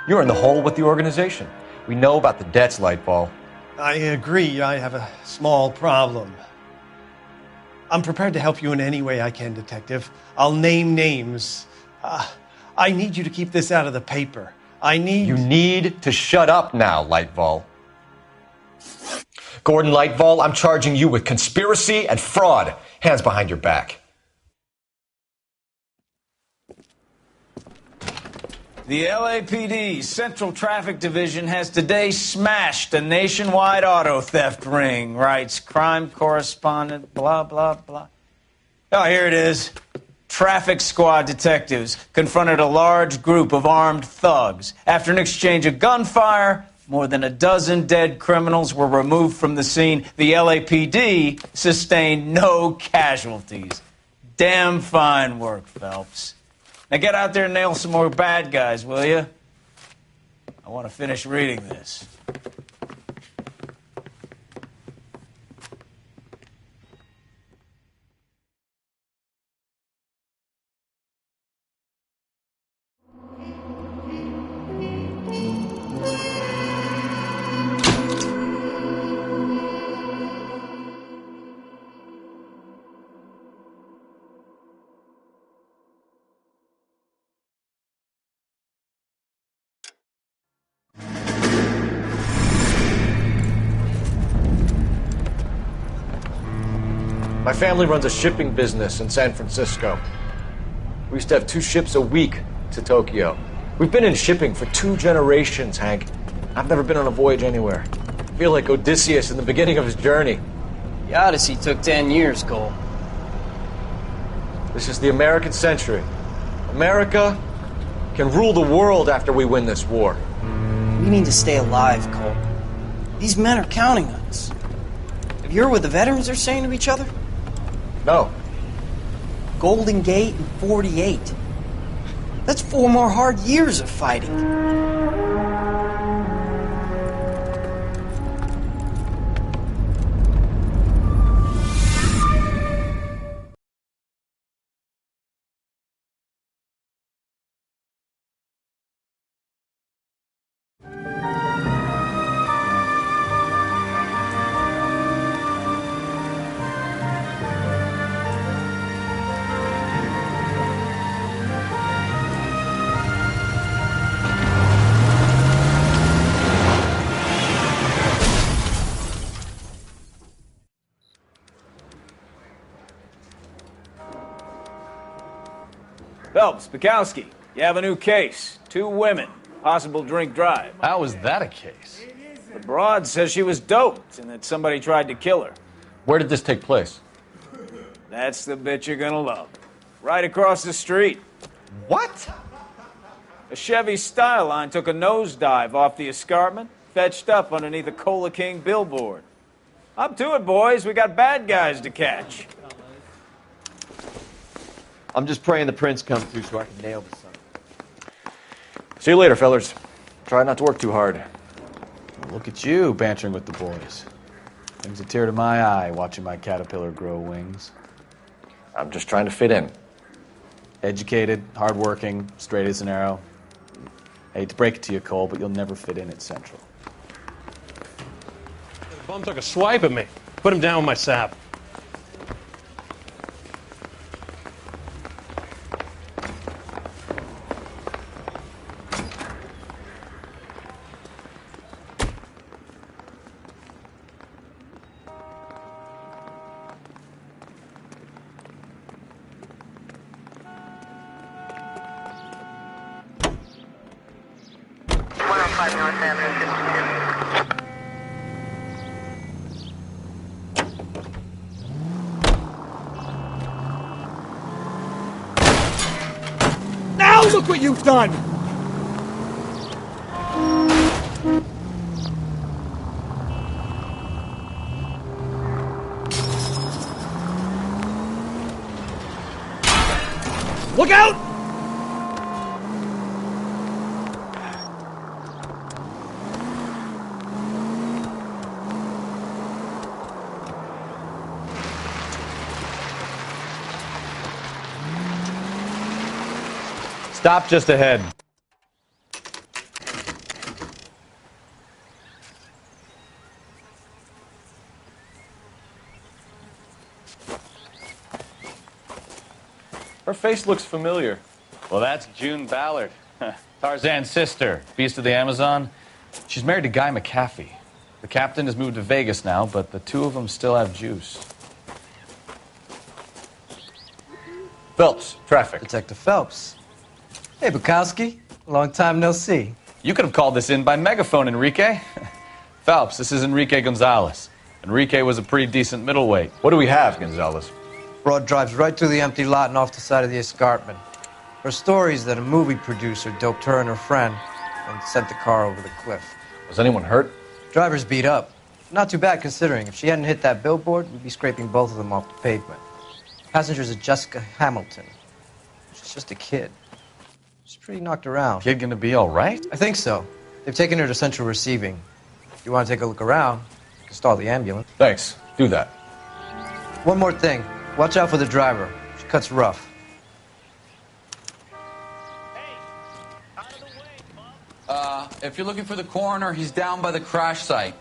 You're in the hole with the organization. We know about the debts, Lightball. I agree. I have a small problem. I'm prepared to help you in any way I can, Detective. I'll name names. I need you to keep this out of the paper. You need to shut up now, Lightball. Gordon Lightball, I'm charging you with conspiracy and fraud. Hands behind your back. The LAPD Central Traffic Division has today smashed a nationwide auto theft ring, writes crime correspondent, blah, blah, blah. Oh, here it is. Traffic squad detectives confronted a large group of armed thugs. After an exchange of gunfire, more than a dozen dead criminals were removed from the scene. The LAPD sustained no casualties. Damn fine work, Phelps. Now get out there and nail some more bad guys, will you? I want to finish reading this. My family runs a shipping business in San Francisco. We used to have 2 ships a week to Tokyo. We've been in shipping for 2 generations, Hank. I've never been on a voyage anywhere. I feel like Odysseus in the beginning of his journey. The Odyssey took 10 years, Cole. This is the American century. America can rule the world after we win this war. We need to stay alive, Cole. These men are counting on us. Have you heard what the veterans are saying to each other? No. Golden Gate and 48. That's 4 more hard years of fighting. Phelps, Bukowski, you have a new case. 2 women, possible drink drive. How was that a case? The broad says she was doped and that somebody tried to kill her. Where did this take place? That's the bit you're gonna love. Right across the street. What? A Chevy Styline took a nosedive off the escarpment, fetched up underneath a Cola King billboard. Up to it, boys. We got bad guys to catch. I'm just praying the prince comes through so I can nail the son. See you later, fellers. Try not to work too hard. Look at you bantering with the boys. Brings a tear to my eye watching my caterpillar grow wings. I'm just trying to fit in. Educated, hardworking, straight as an arrow. I hate to break it to you, Cole, but you'll never fit in at Central. The bum took a swipe at me. Put him down with my sap. 25 North Avenue, 52. Now look what you've done! Look out! Stop just ahead. Her face looks familiar. Well, that's June Ballard, Tarzan's sister, beast of the Amazon. She's married to Guy McAfee. The captain has moved to Vegas now, but the two of them still have juice. Phelps, traffic. Detective Phelps. Hey, Bukowski. Long time no see. You could have called this in by megaphone, Enrique. Phelps, this is Enrique Gonzalez. Enrique was a pretty decent middleweight. What do we have, Gonzalez? Broad drives right through the empty lot and off the side of the escarpment. Her story is that a movie producer doped her and her friend and sent the car over the cliff. Was anyone hurt? Driver's beat up. Not too bad considering. If she hadn't hit that billboard, we'd be scraping both of them off the pavement. Passenger's a Jessica Hamilton. She's just a kid. She's pretty knocked around. Kid gonna be all right? I think so. They've taken her to central receiving. If you want to take a look around, you can stall the ambulance. Thanks. Do that. One more thing. Watch out for the driver. She cuts rough. If you're looking for the coroner, he's down by the crash site.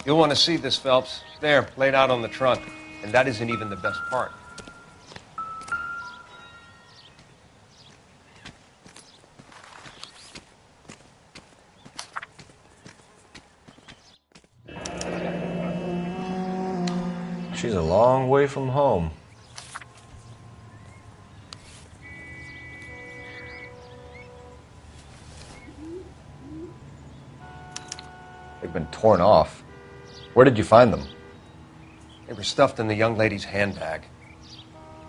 You'll want to see this, Phelps. There, laid out on the trunk. And that isn't even the best part. She's a long way from home. They've been torn off. Where did you find them? They were stuffed in the young lady's handbag.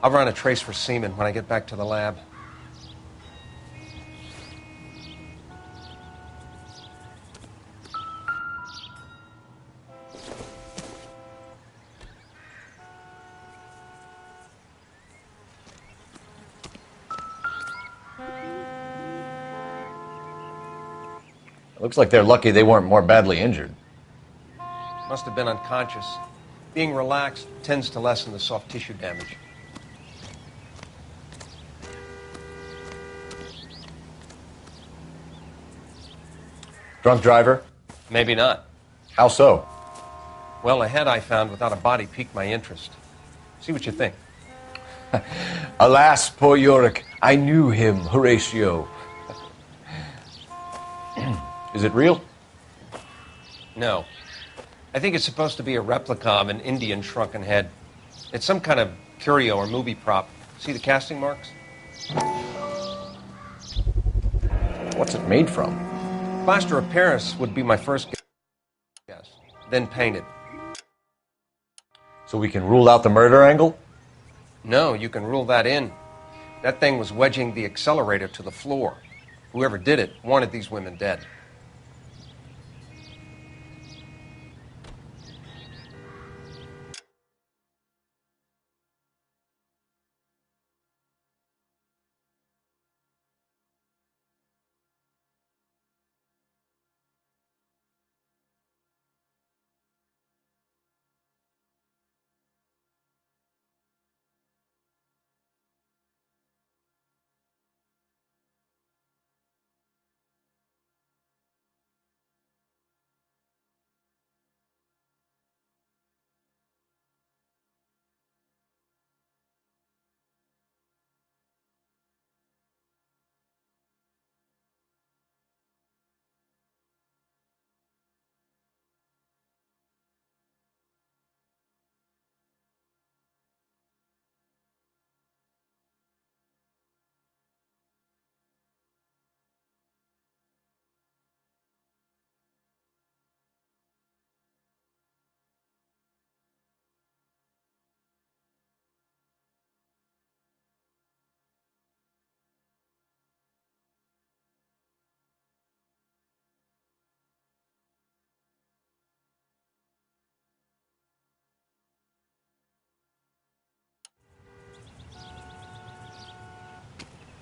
I'll run a trace for semen when I get back to the lab. Looks like they're lucky they weren't more badly injured. Must have been unconscious. Being relaxed tends to lessen the soft tissue damage. Drunk driver? Maybe not. How so? Well, a head I found without a body piqued my interest. See what you think. Alas, poor Yorick, I knew him, Horatio. Is it real? No. I think it's supposed to be a replica of an Indian shrunken head. It's some kind of curio or movie prop. See the casting marks? What's it made from? Plaster of Paris would be my first guess. Then painted. So we can rule out the murder angle? No, you can rule that in. That thing was wedging the accelerator to the floor. Whoever did it wanted these women dead.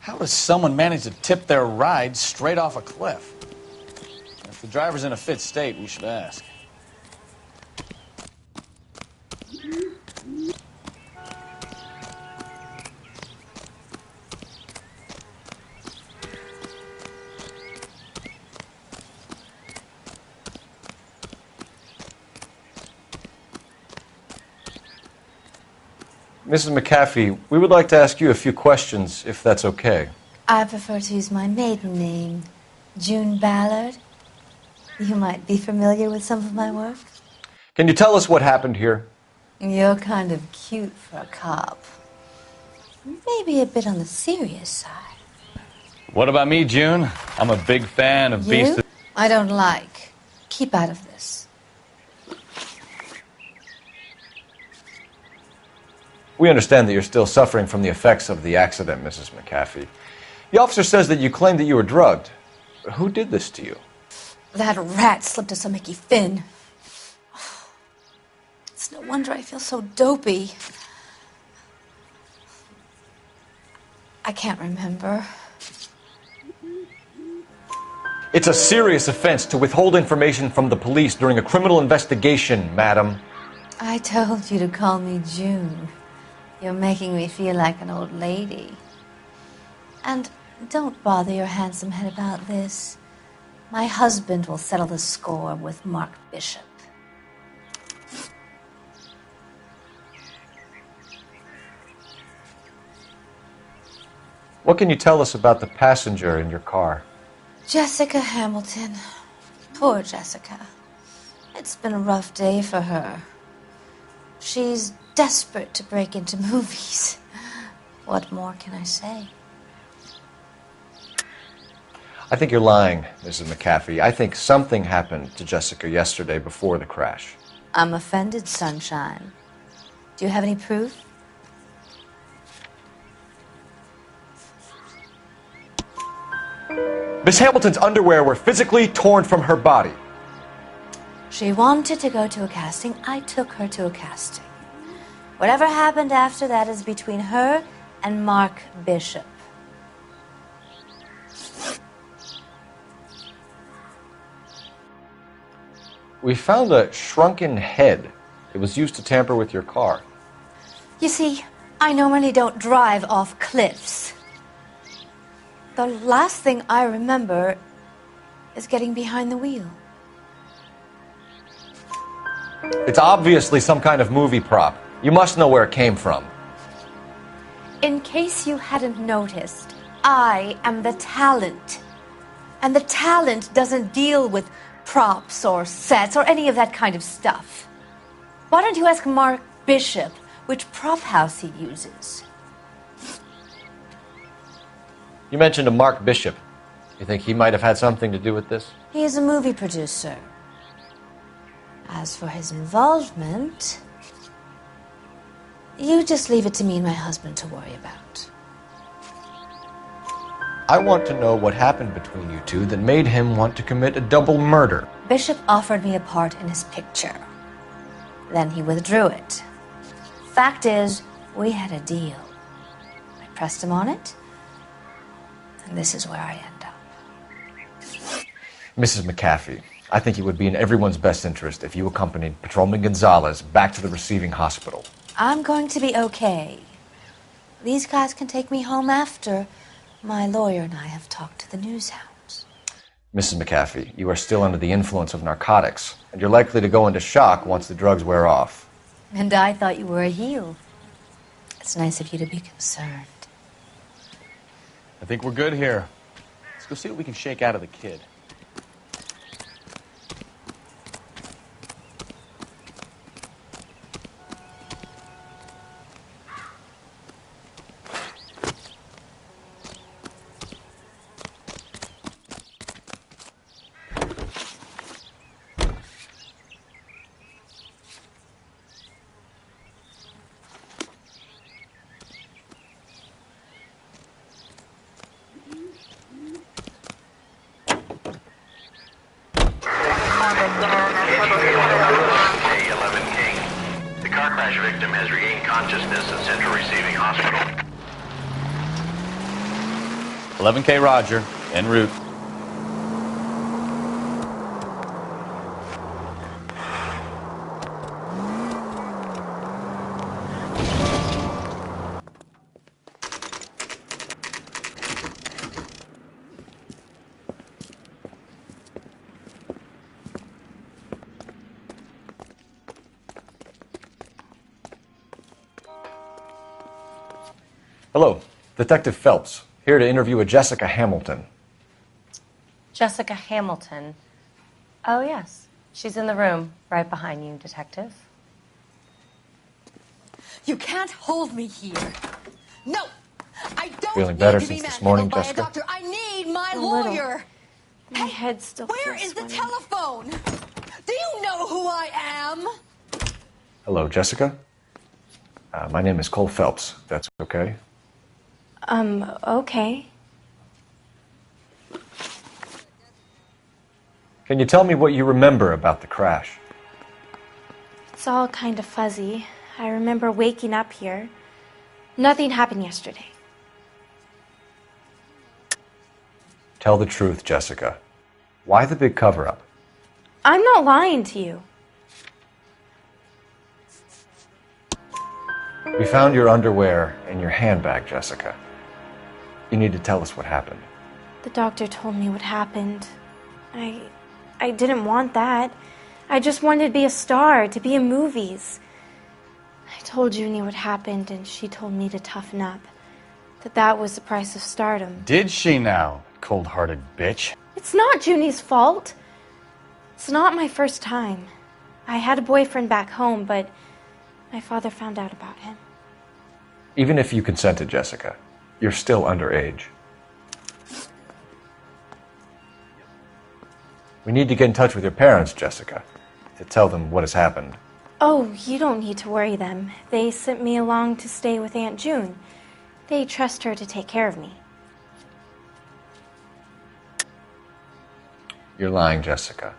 How does someone manage to tip their ride straight off a cliff? If the driver's in a fit state, we should ask. Mrs. McAfee, we would like to ask you a few questions, if that's okay. I prefer to use my maiden name, June Ballard. You might be familiar with some of my work. Can you tell us what happened here? You're kind of cute for a cop. Maybe a bit on the serious side. What about me, June? I'm a big fan of You? I don't like. Keep out of this. We understand that you're still suffering from the effects of the accident, Mrs. McAfee. The officer says that you claimed that you were drugged. Who did this to you? That rat slipped us a Mickey Finn. It's no wonder I feel so dopey. I can't remember. It's a serious offense to withhold information from the police during a criminal investigation, madam. I told you to call me June. You're making me feel like an old lady. And don't bother your handsome head about this. My husband will settle the score with Mark Bishop. What can you tell us about the passenger in your car? Jessica Hamilton. Poor Jessica. It's been a rough day for her. She's desperate to break into movies. What more can I say? I think you're lying, Mrs. McAfee. I think something happened to Jessica yesterday before the crash. I'm offended, Sunshine. Do you have any proof? Miss Hamilton's underwear were physically torn from her body. She wanted to go to a casting. I took her to a casting. Whatever happened after that is between her and Mark Bishop. We found a shrunken head. It was used to tamper with your car. You see, I normally don't drive off cliffs. The last thing I remember is getting behind the wheel. It's obviously some kind of movie prop. You must know where it came from. In case you hadn't noticed, I am the talent. And the talent doesn't deal with props or sets or any of that kind of stuff. Why don't you ask Mark Bishop which prop house he uses? You mentioned a Mark Bishop. You think he might have had something to do with this? He is a movie producer. As for his involvement, you just leave it to me and my husband to worry about. I want to know what happened between you two that made him want to commit a double murder. Bishop offered me a part in his picture. Then he withdrew it. Fact is, we had a deal. I pressed him on it, and this is where I end up. Mrs. McAfee, I think it would be in everyone's best interest if you accompanied Patrolman Gonzalez back to the receiving hospital. I'm going to be okay. These guys can take me home after. My lawyer and I have talked to the news hounds. Mrs. McAfee, you are still under the influence of narcotics, and you're likely to go into shock once the drugs wear off. And I thought you were a heel. It's nice of you to be concerned. I think we're good here. Let's go see what we can shake out of the kid. The car crash victim has regained consciousness in Central Receiving Hospital. 11K Roger, en route. Hello, Detective Phelps, here to interview a Jessica Hamilton. Jessica Hamilton. Oh, yes. She's in the room right behind you, Detective. You can't hold me here. No! I don't Feeling need better to be since this morning, manhandled by a Jessica? doctor. I need my A little. lawyer. My head still Where feels is the swimming. telephone? Do you know who I am? Hello, Jessica. My name is Cole Phelps, if that's okay. Okay. Can you tell me what you remember about the crash? It's all kind of fuzzy. I remember waking up here. Nothing happened yesterday. Tell the truth, Jessica. Why the big cover-up? I'm not lying to you. We found your underwear in your handbag, Jessica. You need to tell us what happened. The doctor told me what happened. I didn't want that. I just wanted to be a star, to be in movies. I told Junie what happened, and she told me to toughen up. That was the price of stardom. Did she now, cold-hearted bitch? It's not Junie's fault. It's not my first time. I had a boyfriend back home, but my father found out about him. Even if you consented, Jessica, you're still underage. We need to get in touch with your parents, Jessica, to tell them what has happened. Oh, you don't need to worry them. They sent me along to stay with Aunt June. They trust her to take care of me. You're lying, Jessica.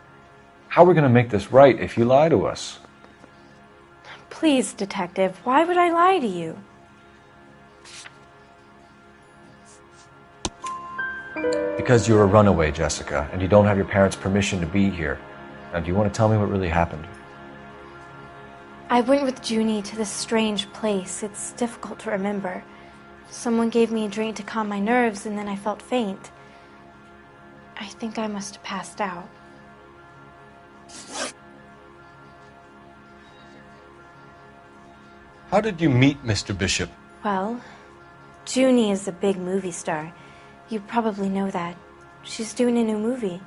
How are we going to make this right if you lie to us? Please, Detective, why would I lie to you? Because you're a runaway, Jessica, and you don't have your parents' permission to be here. Now, do you want to tell me what really happened? I went with Junie to this strange place. It's difficult to remember. Someone gave me a drink to calm my nerves, and then I felt faint. I think I must have passed out. How did you meet Mr. Bishop? Well, Junie is a big movie star. You probably know that. She's doing a new movie.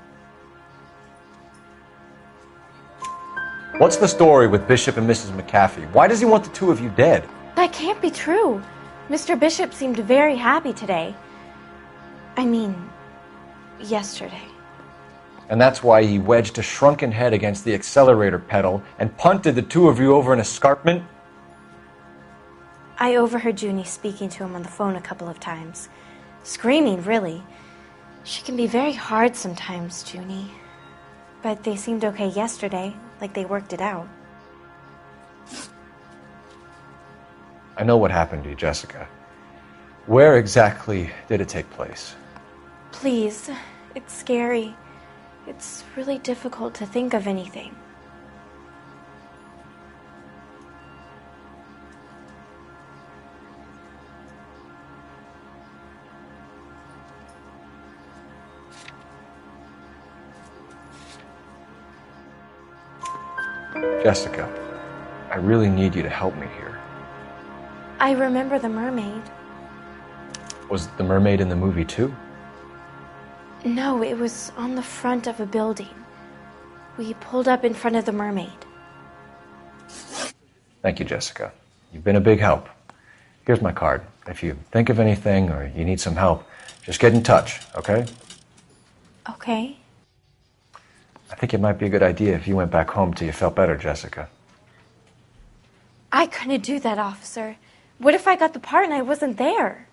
What's the story with Bishop and Mrs. McAfee? Why does he want the two of you dead? That can't be true. Mr. Bishop seemed very happy today. I mean, yesterday. And that's why he wedged a shrunken head against the accelerator pedal and punted the two of you over an escarpment? I overheard Junie speaking to him on the phone a couple of times. Screaming, really. She can be very hard sometimes, Junie. But they seemed okay yesterday, like they worked it out. I know what happened to you, Jessica. Where exactly did it take place? Please, it's scary. It's really difficult to think of anything. Jessica, I really need you to help me here. I remember the mermaid. Was the mermaid in the movie too? No, it was on the front of a building. We pulled up in front of the mermaid. Thank you, Jessica. You've been a big help. Here's my card. If you think of anything or you need some help, just get in touch, okay? Okay. I think it might be a good idea if you went back home till you felt better, Jessica. I couldn't do that, officer. What if I got the part and I wasn't there?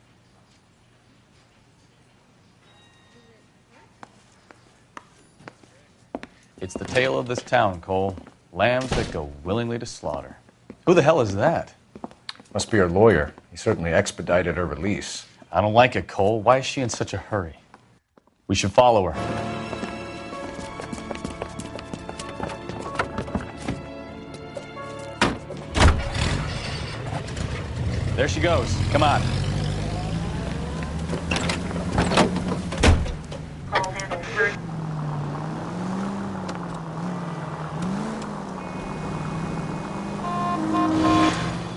It's the tale of this town, Cole. Lambs that go willingly to slaughter. Who the hell is that? Must be her lawyer. He certainly expedited her release. I don't like it, Cole. Why is she in such a hurry? We should follow her. There she goes. Come on.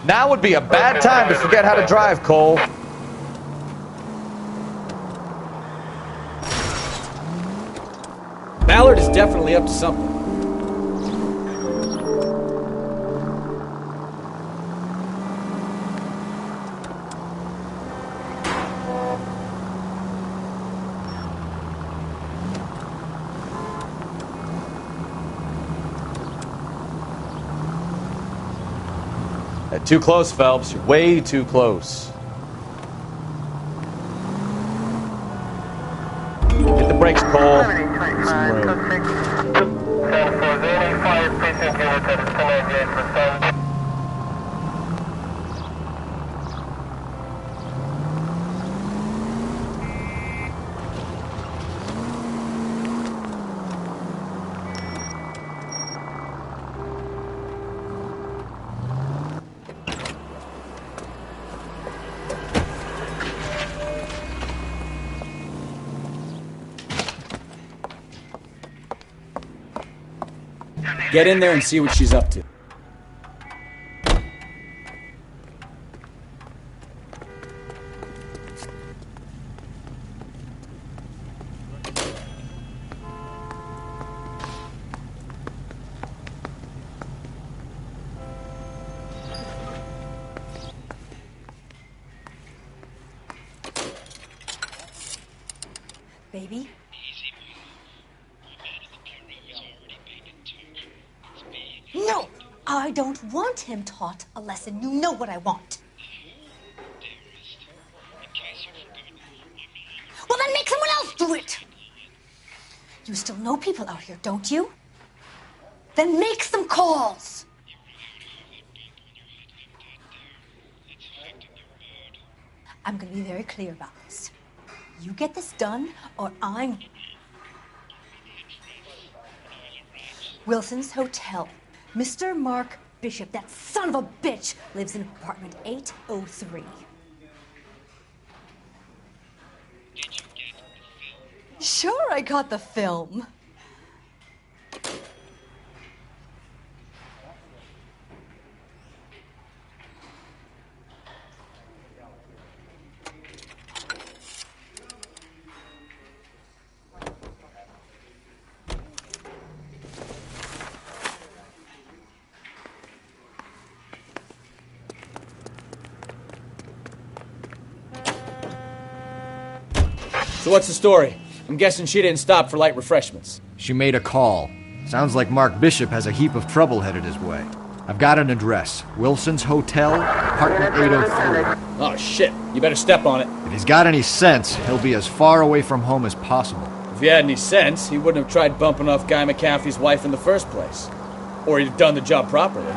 Now would be a bad time to forget how to drive, Cole. Ballard is definitely up to something. Too close, Phelps. You're way too close. Hit the brakes, Cole. Some room. Get in there and see what she's up to. Baby? No! I don't want him taught a lesson. You know what I want. Well, then make someone else do it! You still know people out here, don't you? Then make some calls! I'm gonna be very clear about this. You get this done, or I'm... Wilson's Hotel. Mr. Mark Bishop, that son of a bitch, lives in apartment 803. Sure, I got the film. So what's the story? I'm guessing she didn't stop for light refreshments. She made a call. Sounds like Mark Bishop has a heap of trouble headed his way. I've got an address. Wilson's Hotel, apartment 803. Oh, shit. You better step on it. If he's got any sense, he'll be as far away from home as possible. If he had any sense, he wouldn't have tried bumping off Guy McCaffrey's wife in the first place. Or he'd have done the job properly.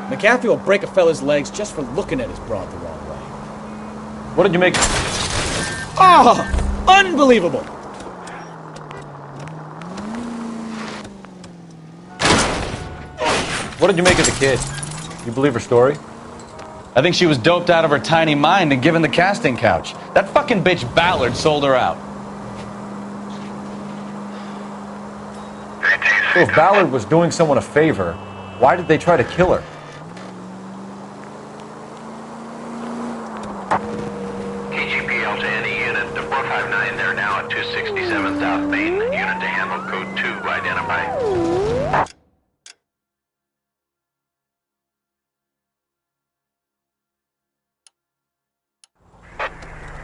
McCaffrey will break a fella's legs just for looking at his broad the wrong way. What did you make? Oh! Unbelievable! What did you make of the kid? You believe her story? I think she was doped out of her tiny mind and given the casting couch. That fucking bitch Ballard sold her out. So if Ballard was doing someone a favor, why did they try to kill her? KGPL to any unit to 459. They're now at 267 South Main. Unit to handle code 2 identified.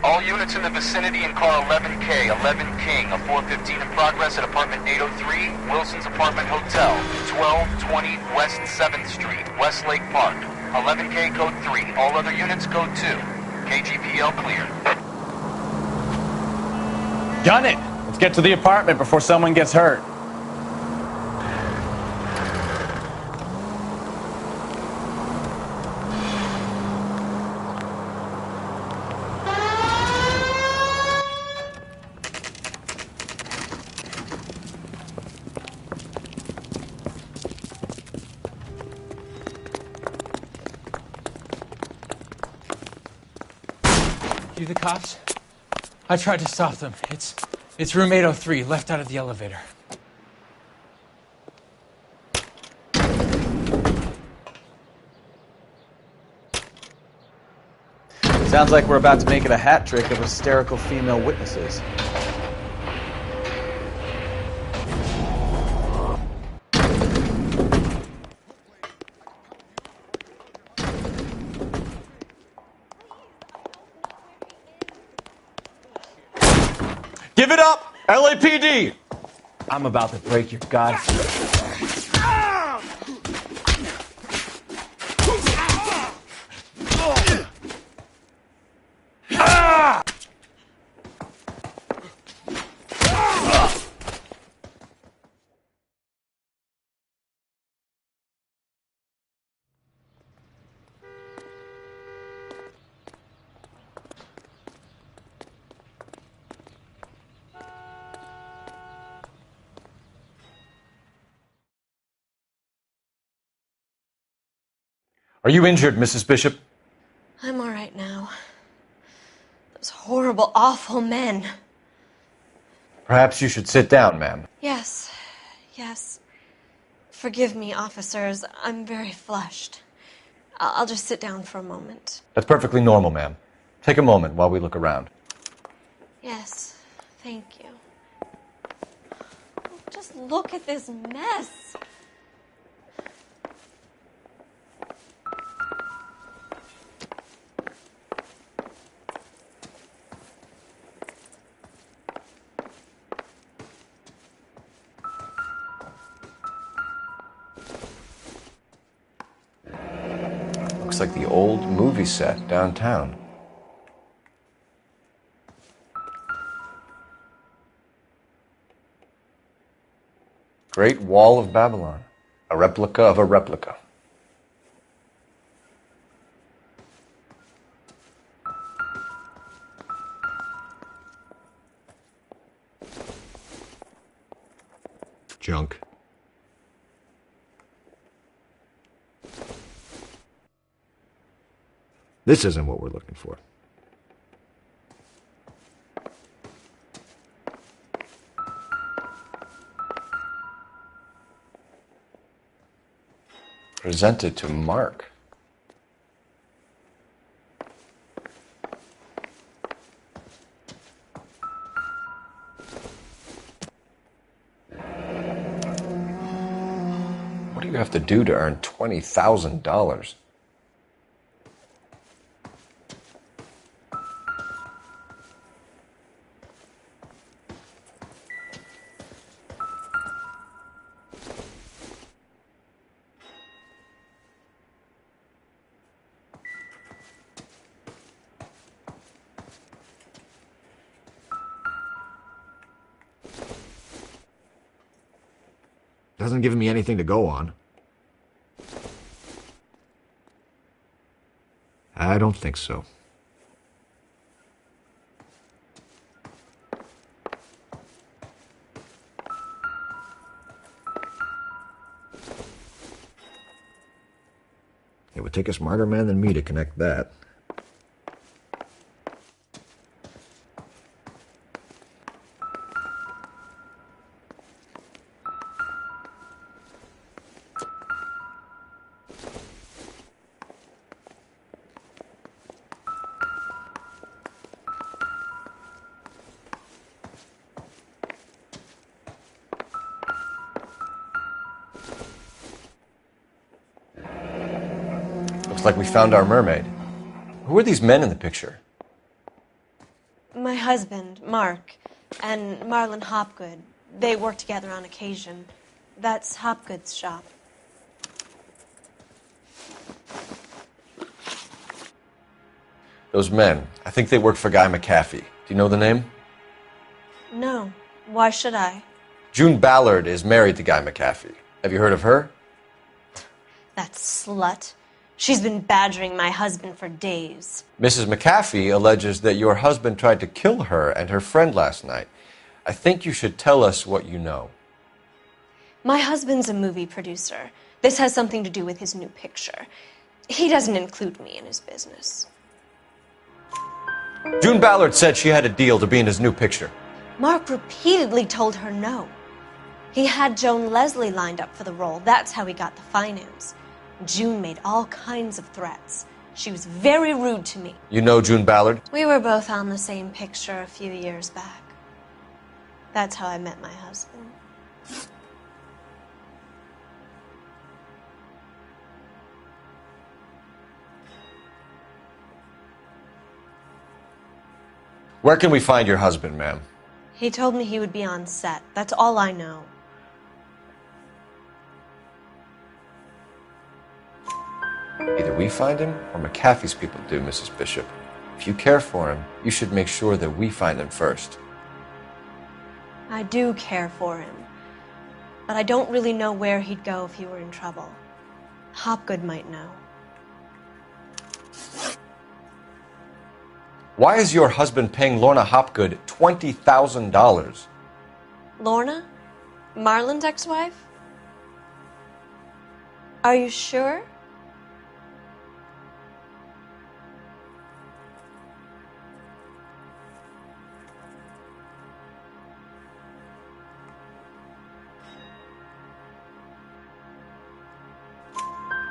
All units in the vicinity in car 11K, 11 King, a 415 in progress at apartment 803, Wilson's Apartment Hotel, 1220 West 7th Street, Westlake Park. 11K code 3, all other units code 2. KGPL clear. Done it! Let's get to the apartment before someone gets hurt. You the cops? I tried to stop them. It's room 803, left out of the elevator. Sounds like we're about to make it a hat trick of hysterical female witnesses. Give it up, LAPD! I'm about to break your goddamn... Are you injured, Mrs. Bishop? I'm all right now. Those horrible, awful men. Perhaps you should sit down, ma'am. Yes. Forgive me, officers. I'm very flushed. I'll just sit down for a moment. That's perfectly normal, ma'am. Take a moment while we look around. Yes, thank you. Just look at this mess. Looks like the old movie set downtown. Great Wall of Babylon. A replica of a replica. Junk. This isn't what we're looking for. Presented to Mark. What do you have to do to earn $20,000? Doesn't give me anything to go on. I don't think so. It would take a smarter man than me to connect that. Looks like we found our mermaid. Who are these men in the picture? My husband, Mark, and Marlon Hopgood. They work together on occasion. That's Hopgood's shop. Those men, I think they work for Guy McAfee. Do you know the name? No. Why should I? June Ballard is married to Guy McAfee. Have you heard of her? That slut. She's been badgering my husband for days. Mrs. McAfee alleges that your husband tried to kill her and her friend last night. I think you should tell us what you know. My husband's a movie producer. This has something to do with his new picture. He doesn't include me in his business. June Ballard said she had a deal to be in his new picture. Mark repeatedly told her no. He had Joan Leslie lined up for the role. That's how he got the finance. June made all kinds of threats. She was very rude to me. You know June Ballard? We were both on the same picture a few years back. That's how I met my husband. Where can we find your husband, ma'am? He told me he would be on set. That's all I know. Either we find him or McAfee's people do, Mrs. Bishop. If you care for him, you should make sure that we find him first. I do care for him, but I don't really know where he'd go if he were in trouble. Hopgood might know. Why is your husband paying Lorna Hopgood $20,000? Lorna? Marlon's ex-wife? Are you sure?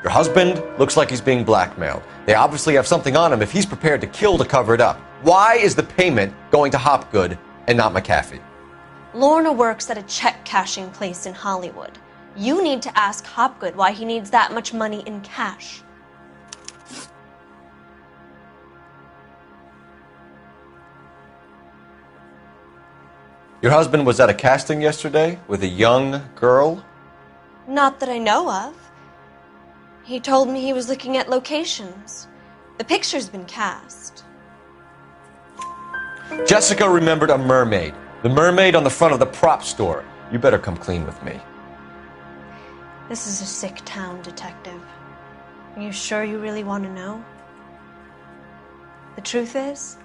Your husband looks like he's being blackmailed. They obviously have something on him if he's prepared to kill to cover it up. Why is the payment going to Hopgood and not McAfee? Lorna works at a check-cashing place in Hollywood. You need to ask Hopgood why he needs that much money in cash. Your husband was at a casting yesterday with a young girl? Not that I know of. He told me he was looking at locations. The picture's been cast. Jessica remembered a mermaid. The mermaid on the front of the prop store. You better come clean with me. This is a sick town, Detective. Are you sure you really want to know? The truth is,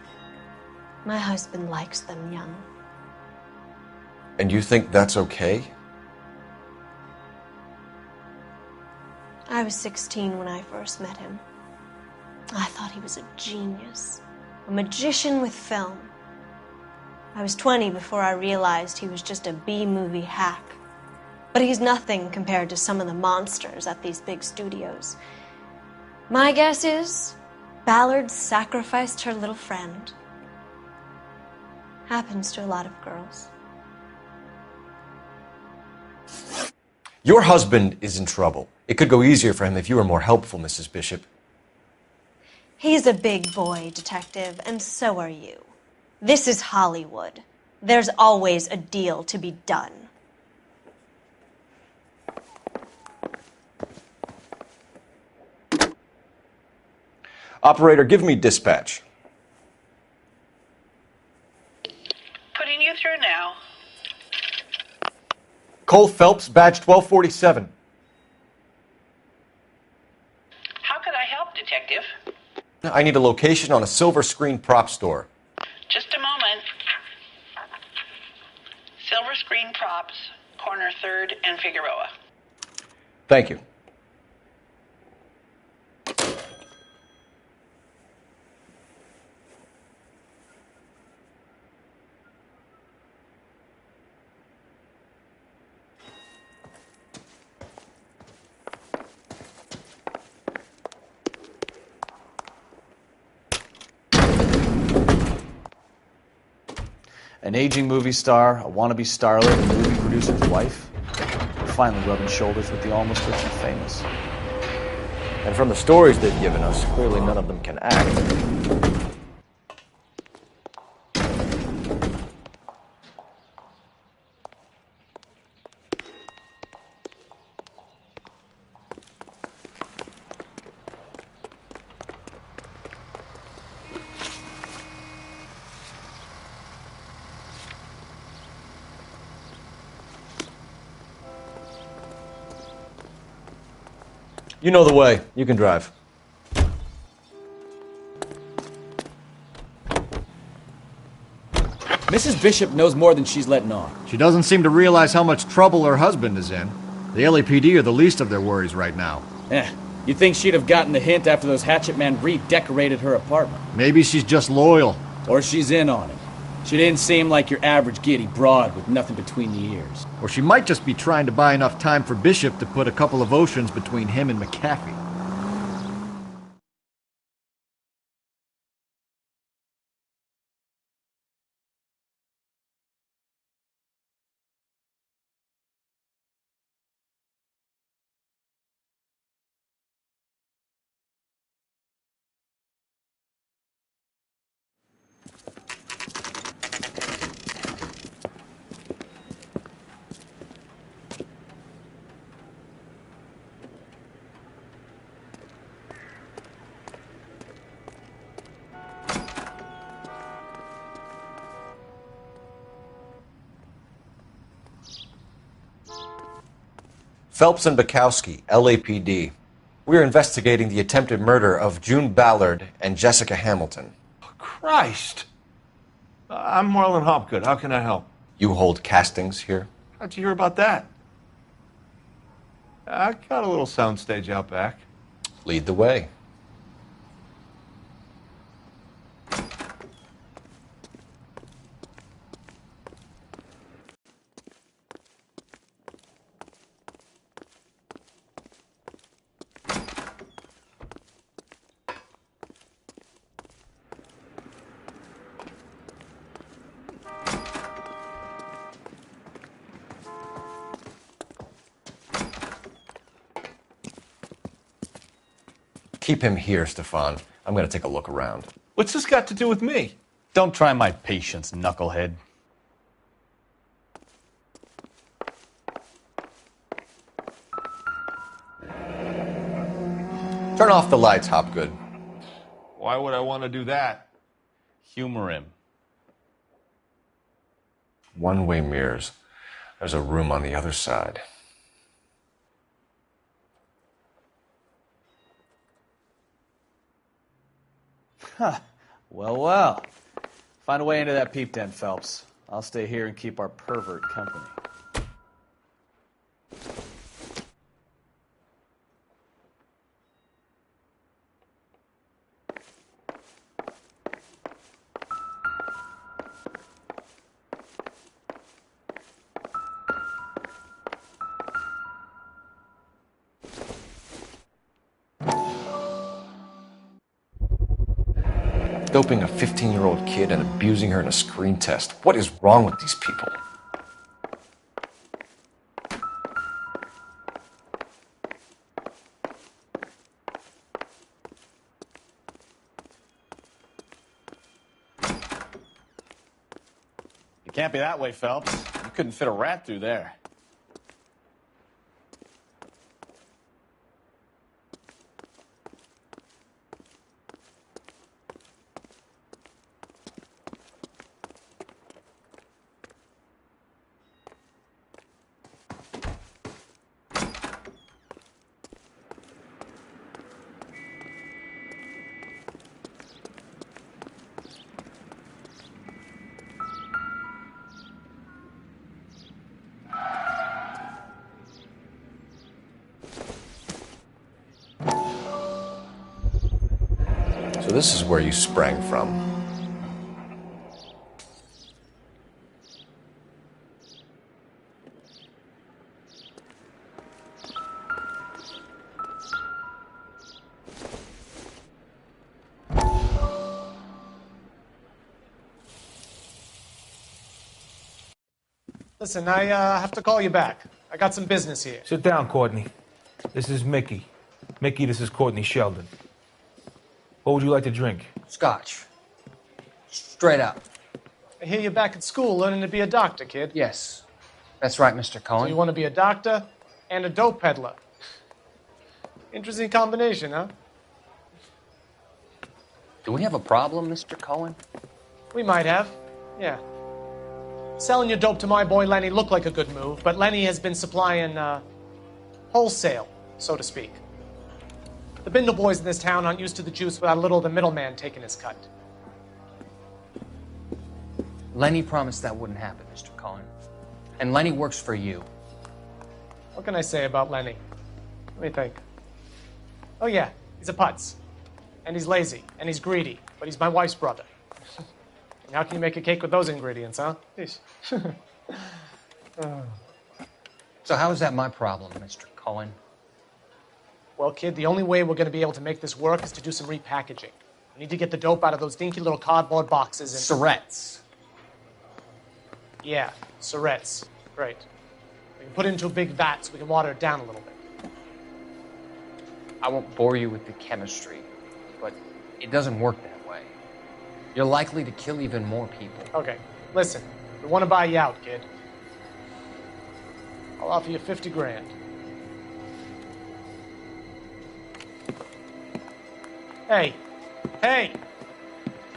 my husband likes them young. And you think that's okay? I was 16 when I first met him. I thought he was a genius, a magician with film. I was 20 before I realized he was just a B-movie hack. But he's nothing compared to some of the monsters at these big studios. My guess is Ballard sacrificed her little friend. Happens to a lot of girls. Your husband is in trouble. It could go easier for him if you were more helpful, Mrs. Bishop. He's a big boy, Detective, and so are you. This is Hollywood. There's always a deal to be done. Operator, give me dispatch. Putting you through now. Cole Phelps, badge 1247. How could I help, Detective? I need a location on a silver screen prop store. Just a moment. Silver Screen Props, corner 3rd and Figueroa. Thank you. An aging movie star, a wannabe starlet, a movie producer's wife. We're finally rubbing shoulders with the almost rich and famous. And from the stories they've given us, clearly none of them can act. You know the way. You can drive. Mrs. Bishop knows more than she's letting on. She doesn't seem to realize how much trouble her husband is in. The LAPD are the least of their worries right now. You'd think she'd have gotten the hint after those hatchet men redecorated her apartment. Maybe she's just loyal. Or she's in on it. She didn't seem like your average giddy broad with nothing between the ears. Or she might just be trying to buy enough time for Bishop to put a couple of oceans between him and McAfee. Phelps and Bukowski, LAPD. We are investigating the attempted murder of June Ballard and Jessica Hamilton. Christ! I'm Marlon Hopgood. How can I help? You hold castings here? How'd you hear about that? I got a little soundstage out back. Lead the way. Keep him here, Stefan. I'm going to take a look around. What's this got to do with me? Don't try my patience, knucklehead. Turn off the lights, Hopgood. Why would I want to do that? Humor him. One-way mirrors. There's a room on the other side. Huh. Well. Find a way into that peep den, Phelps. I'll stay here and keep our pervert company. Doping a 15-year-old kid and abusing her in a screen test. What is wrong with these people? You can't be that way, Phelps. You couldn't fit a rat through there. So this is where you sprang from. Listen, I have to call you back. I got some business here. Sit down, Courtney. This is Mickey. Mickey, this is Courtney Sheldon. What would you like to drink? Scotch. Straight up. I hear you're back at school learning to be a doctor, kid. Yes. That's right, Mr. Cohen. So you want to be a doctor and a dope peddler. Interesting combination, huh? Do we have a problem, Mr. Cohen? We might have, yeah. Selling your dope to my boy Lenny looked like a good move, but Lenny has been supplying, wholesale, so to speak. The Bindle boys in this town aren't used to the juice without a little of the middleman taking his cut. Lenny promised that wouldn't happen, Mr. Cohen. And Lenny works for you. What can I say about Lenny? Let me think. Oh yeah, he's a putz. And he's lazy, and he's greedy, but he's my wife's brother. How can you make a cake with those ingredients, huh? Jeez. So how is that my problem, Mr. Cohen? Well, kid, the only way we're going to be able to make this work is to do some repackaging. We need to get the dope out of those dinky little cardboard boxes and... Surrettes. Yeah, Surrettes. Great. We can put it into a big vat so we can water it down a little bit. I won't bore you with the chemistry, but it doesn't work that way. You're likely to kill even more people. Okay, listen. We want to buy you out, kid. I'll offer you 50 grand. Hey, hey!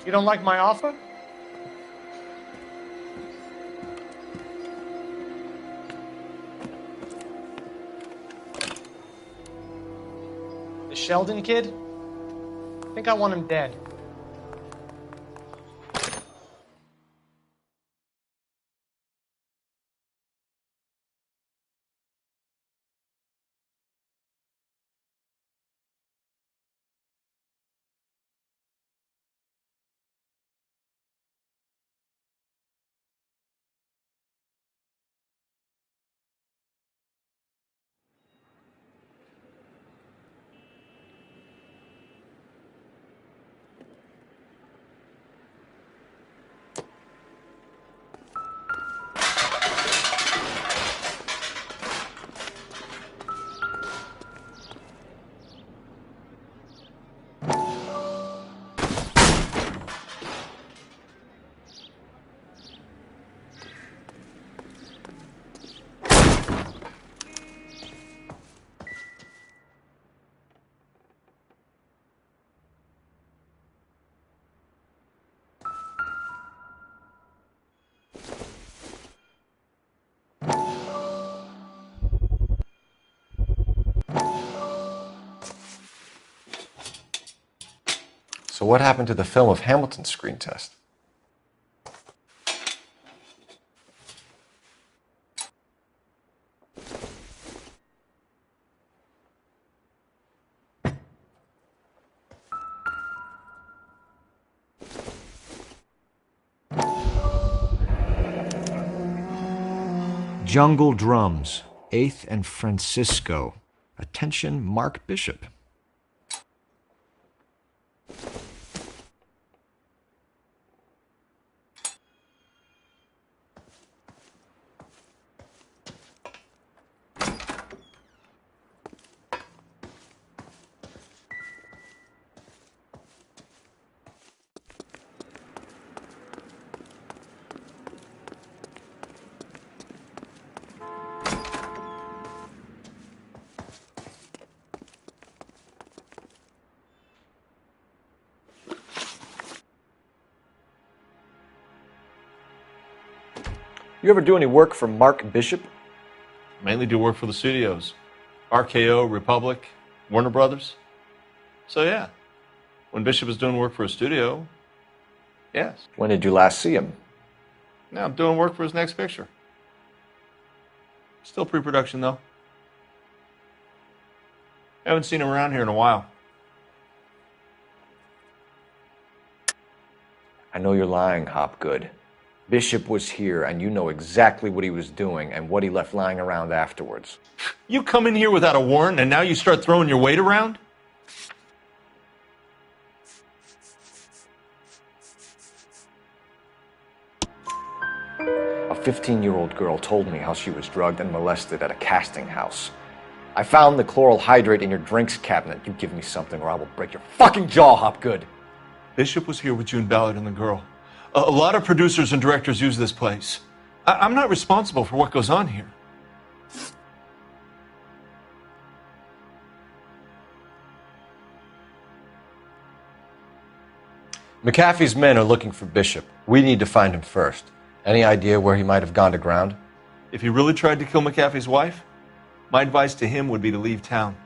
You don't like my offer? The Sheldon kid? I think I want him dead. So what happened to the film of Hamilton's screen test? Jungle Drums, 8th and Francisco. Attention, Mark Bishop. You ever do any work for Mark Bishop? Mainly do work for the studios. RKO, Republic, Warner Brothers. So yeah, when Bishop is doing work for a studio, yes. When did you last see him? Now I'm doing work for his next picture. Still pre-production though. Haven't seen him around here in a while. I know you're lying, Hopgood. Bishop was here, and you know exactly what he was doing and what he left lying around afterwards. You come in here without a warrant, and now you start throwing your weight around? A 15-year-old girl told me how she was drugged and molested at a casting house. I found the chloral hydrate in your drinks cabinet. You give me something or I will break your fucking jaw, Hopgood. Bishop was here with June Ballard and the girl. A lot of producers and directors use this place. I'm not responsible for what goes on here. McAfee's men are looking for Bishop. We need to find him first. Any idea where he might have gone to ground? If he really tried to kill McAfee's wife, my advice to him would be to leave town.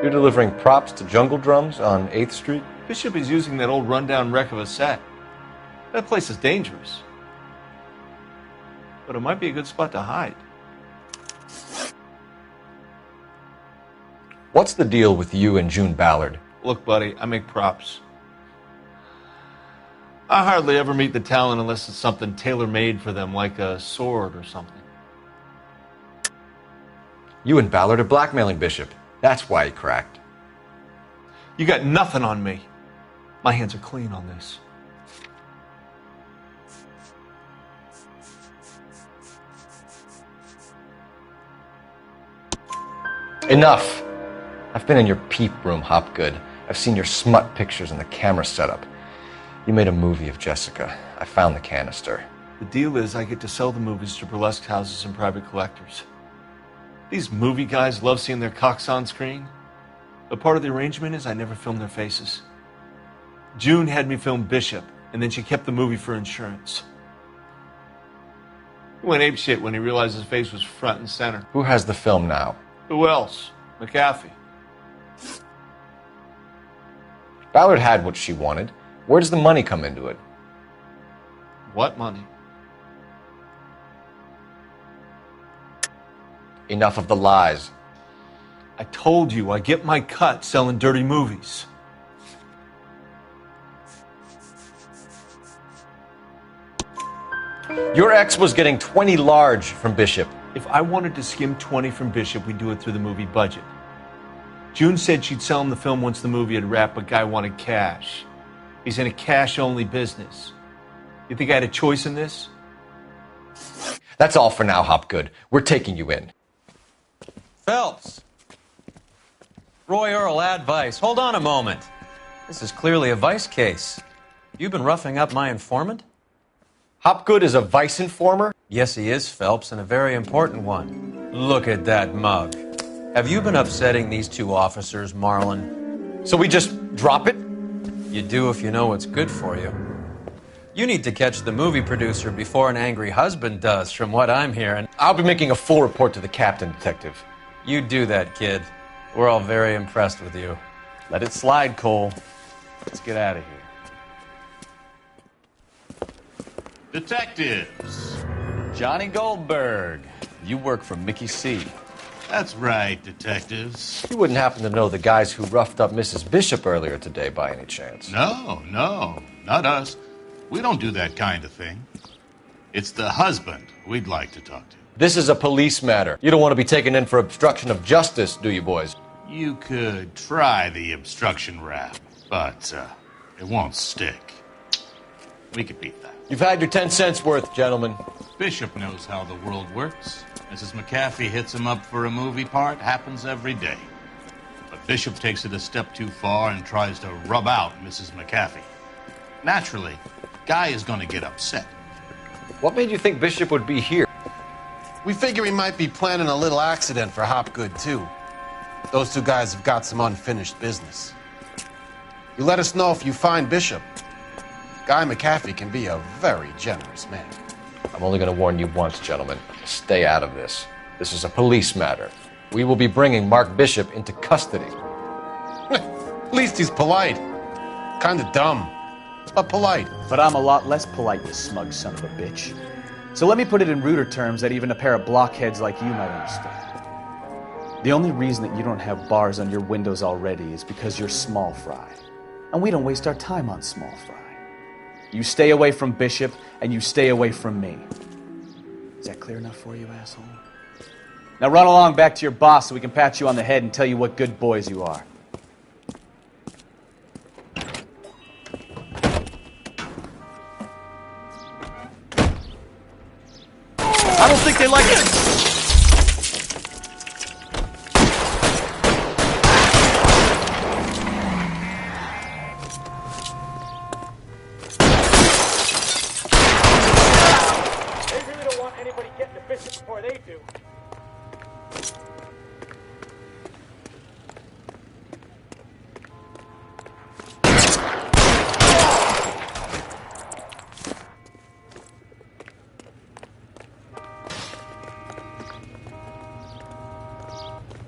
You're delivering props to Jungle Drums on 8th Street? Bishop is using that old rundown wreck of a set. That place is dangerous. But it might be a good spot to hide. What's the deal with you and June Ballard? Look, buddy, I make props. I hardly ever meet the talent unless it's something tailor-made for them, like a sword or something. You and Ballard are blackmailing Bishop. That's why he cracked. You got nothing on me. My hands are clean on this. Enough! I've been in your peep room, Hopgood. I've seen your smut pictures and the camera setup. You made a movie of Jessica. I found the canister. The deal is I get to sell the movies to burlesque houses and private collectors. These movie guys love seeing their cocks on screen. But part of the arrangement is I never film their faces. June had me film Bishop, and then she kept the movie for insurance. He went apeshit when he realized his face was front and center. Who has the film now? Who else? McAfee. Ballard had what she wanted. Where does the money come into it? What money? Enough of the lies. I told you I get my cut selling dirty movies. Your ex was getting 20 large from Bishop. If I wanted to skim 20 from Bishop, we'd do it through the movie budget. June said she'd sell him the film once the movie had wrapped, but Guy wanted cash. He's in a cash-only business. You think I had a choice in this? That's all for now, Hopgood. We're taking you in. Phelps. Roy Earl, ad vice. Hold on a moment. This is clearly a vice case. You've been roughing up my informant? Hopgood is a vice informer? Yes, he is, Phelps, and a very important one. Look at that mug. Have you been upsetting these two officers, Marlin? So we just drop it? You do if you know what's good for you. You need to catch the movie producer before an angry husband does, from what I'm hearing. I'll be making a full report to the captain, Detective. You do that, kid. We're all very impressed with you. Let it slide, Cole. Let's get out of here. Detectives. Johnny Goldberg. You work for Mickey C. That's right, detectives. You wouldn't happen to know the guys who roughed up Mrs. Bishop earlier today by any chance? No, not us. We don't do that kind of thing. It's the husband we'd like to talk to. This is a police matter. You don't want to be taken in for obstruction of justice, do you, boys? You could try the obstruction rap, but it won't stick. We could beat that. You've had your 10 cents worth, gentlemen. Bishop knows how the world works. Mrs. McAfee hits him up for a movie part. Happens every day. But Bishop takes it a step too far and tries to rub out Mrs. McAfee. Naturally, Guy is going to get upset. What made you think Bishop would be here? We figure he might be planning a little accident for Hopgood, too. Those two guys have got some unfinished business. You let us know if you find Bishop. Guy McAfee can be a very generous man. I'm only going to warn you once, gentlemen. Stay out of this. This is a police matter. We will be bringing Mark Bishop into custody. At least he's polite. Kind of dumb, but polite. But I'm a lot less polite, you smug son of a bitch. So let me put it in ruder terms that even a pair of blockheads like you might understand. The only reason that you don't have bars on your windows already is because you're small fry. And we don't waste our time on small fry. You stay away from Bishop, and you stay away from me. Is that clear enough for you, asshole? Now run along back to your boss so we can pat you on the head and tell you what good boys you are. I don't think they like it.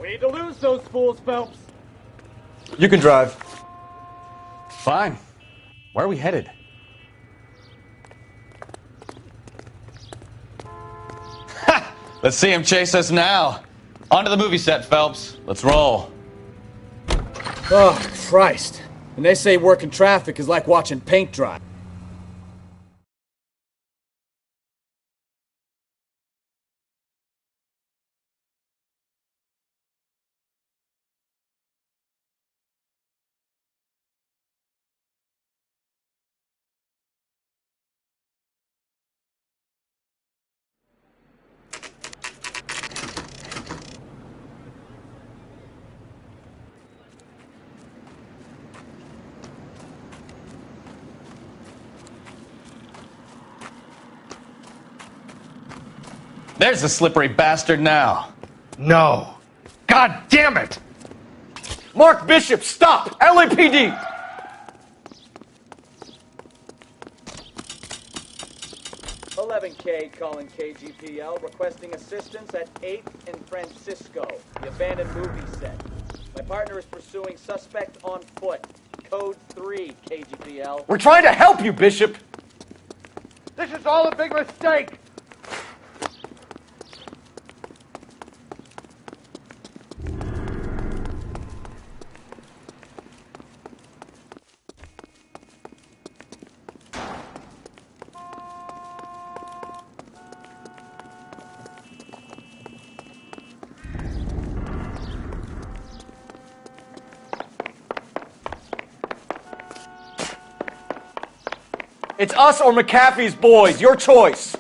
We need to lose those fools, Phelps. You can drive. Fine. Where are we headed? Let's see him chase us now. On to the movie set, Phelps. Let's roll. Oh, Christ. And they say working traffic is like watching paint dry. There's the slippery bastard now. No. God damn it! Mark Bishop, stop! LAPD! K calling KGPL, requesting assistance at 8th and Francisco, the abandoned movie set. My partner is pursuing suspect on foot. Code 3, KGPL. We're trying to help you, Bishop! This is all a big mistake! It's us or McAfee's boys. Your choice.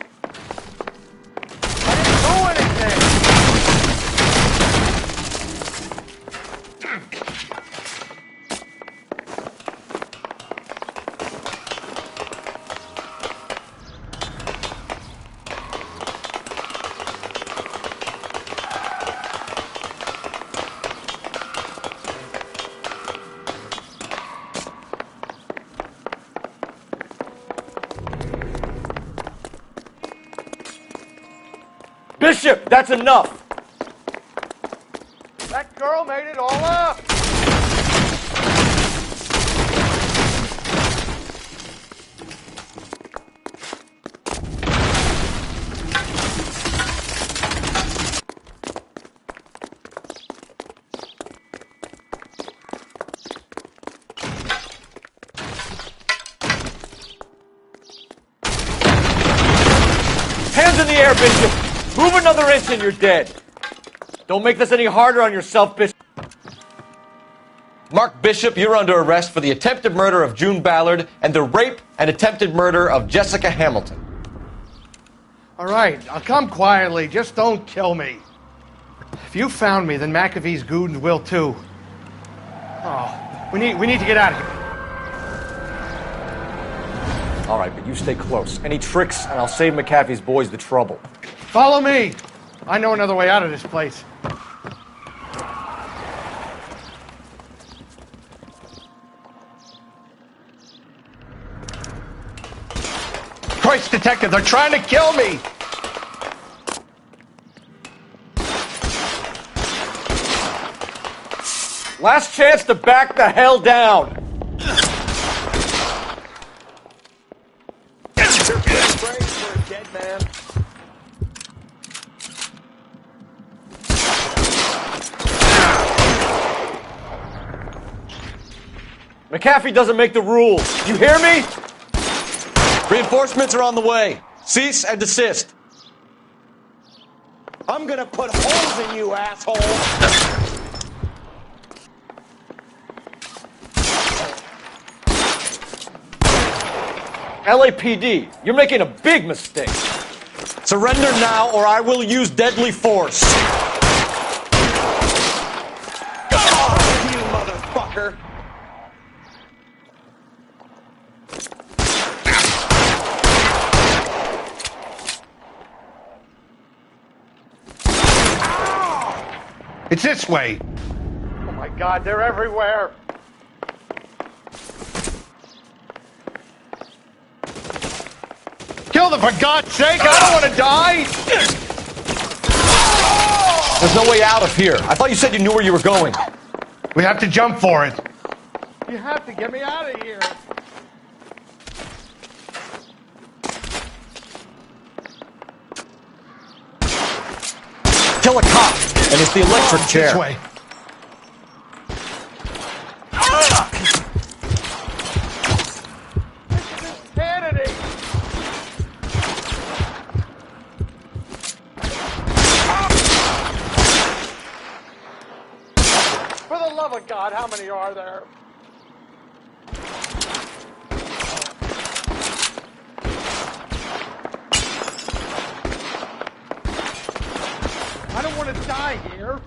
Bishop, that's enough. That girl made it all up. Hands in the air, Bishop. Move another inch and you're dead. Don't make this any harder on yourself, Bishop. Mark Bishop, you're under arrest for the attempted murder of June Ballard and the rape and attempted murder of Jessica Hamilton. All right, I'll come quietly. Just don't kill me. If you found me, then McAfee's goons will too. Oh, we need to get out of here. All right, but you stay close. Any tricks, and I'll save McAfee's boys the trouble. Follow me. I know another way out of this place. Christ, detective, they're trying to kill me! Last chance to back the hell down. Dead man. McAfee doesn't make the rules. You hear me? Reinforcements are on the way. Cease and desist. I'm gonna put holes in you, asshole! LAPD, you're making a big mistake. Surrender now or I will use deadly force. Oh, you motherfucker! It's this way. Oh my God, they're everywhere. Kill them, for God's sake! I don't want to die! There's no way out of here. I thought you said you knew where you were going. We have to jump for it. You have to get me out of here. Kill a cop, and it's the electric chair. This way. God, how many are there? I don't want to die here.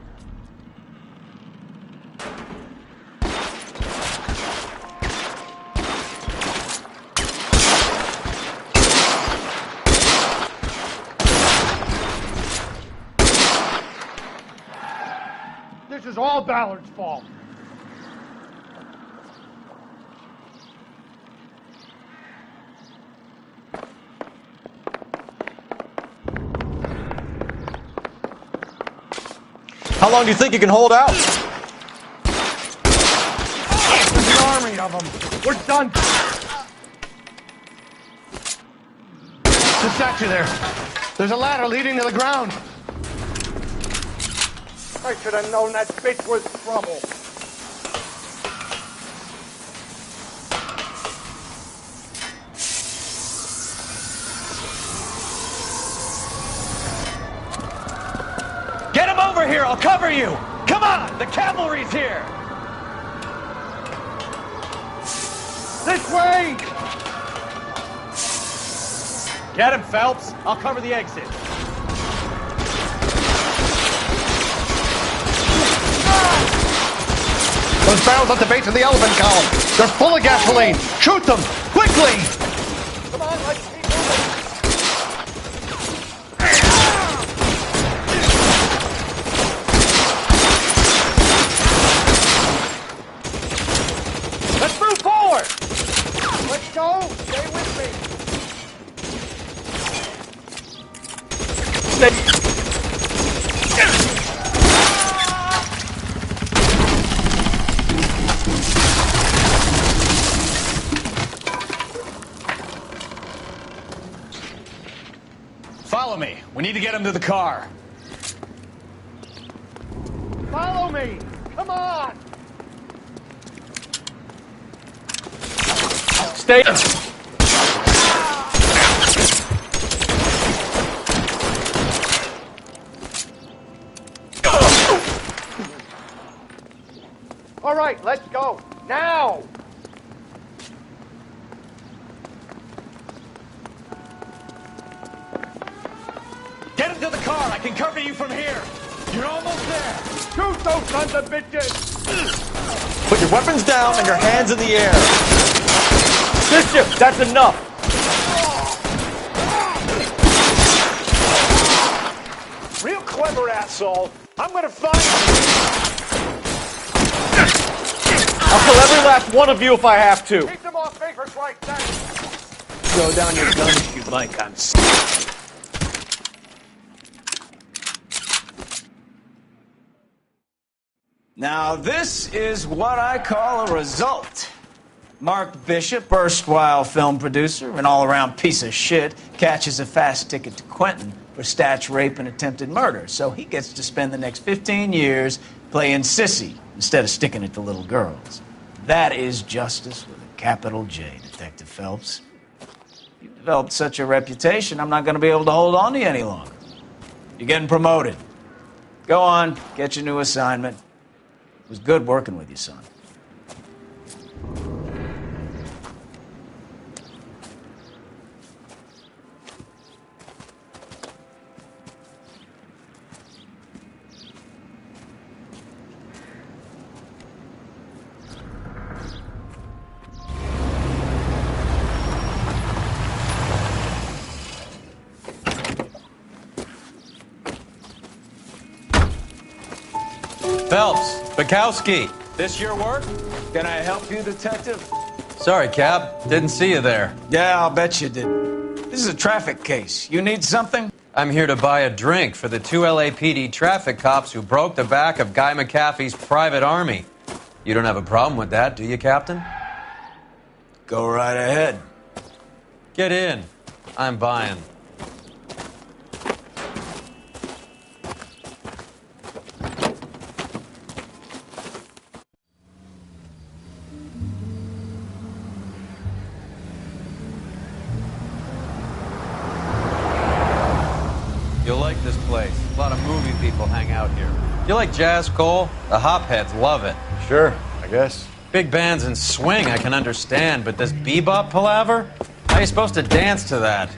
This is all Ballard's fault. How long do you think you can hold out? There's an army of them. We're done. The statue there. There's a ladder leading to the ground. I should have known that bitch was trouble. Get him over here! I'll cover you! Come on! The cavalry's here! This way! Get him, Phelps. I'll cover the exit. Those barrels at the base of the elephant column. They're full of gasoline. Shoot them! Quickly! Come on, let's keep moving. Let's move forward! Let's go! Stay with me! Follow me. We need to get him to the car. Follow me! Come on! Stay. All right, let's go. Now! Get him to the car. I can cover you from here. You're almost there. Shoot those sons of bitches! Put your weapons down and your hands in the air. Bishop, that's enough. Real clever, asshole. I'm gonna find you. I'll kill every last one of you if I have to. Keep them off me for Christ's sake. Throw down your gun if you like. I'm Now, this is what I call a result. Mark Bishop, erstwhile film producer, an all-around piece of shit, catches a fast ticket to Quentin for statch rape and attempted murder. So he gets to spend the next 15 years playing sissy instead of sticking it to little girls. That is justice with a capital J, Detective Phelps. You've developed such a reputation, I'm not going to be able to hold on to you any longer. You're getting promoted. Go on, get your new assignment. It was good working with you, son. Phelps, Bukowski. This your work? Can I help you, Detective? Sorry, Cap. Didn't see you there. Yeah, I'll bet you didn't. This is a traffic case. You need something? I'm here to buy a drink for the 2 LAPD traffic cops who broke the back of Guy McAfee's private army. You don't have a problem with that, do you, Captain? Go right ahead. Get in. I'm buying. You'll like this place. A lot of movie people hang out here. You like jazz, Cole? The hopheads love it. Sure, I guess. Big bands and swing I can understand, but this bebop palaver? How are you supposed to dance to that?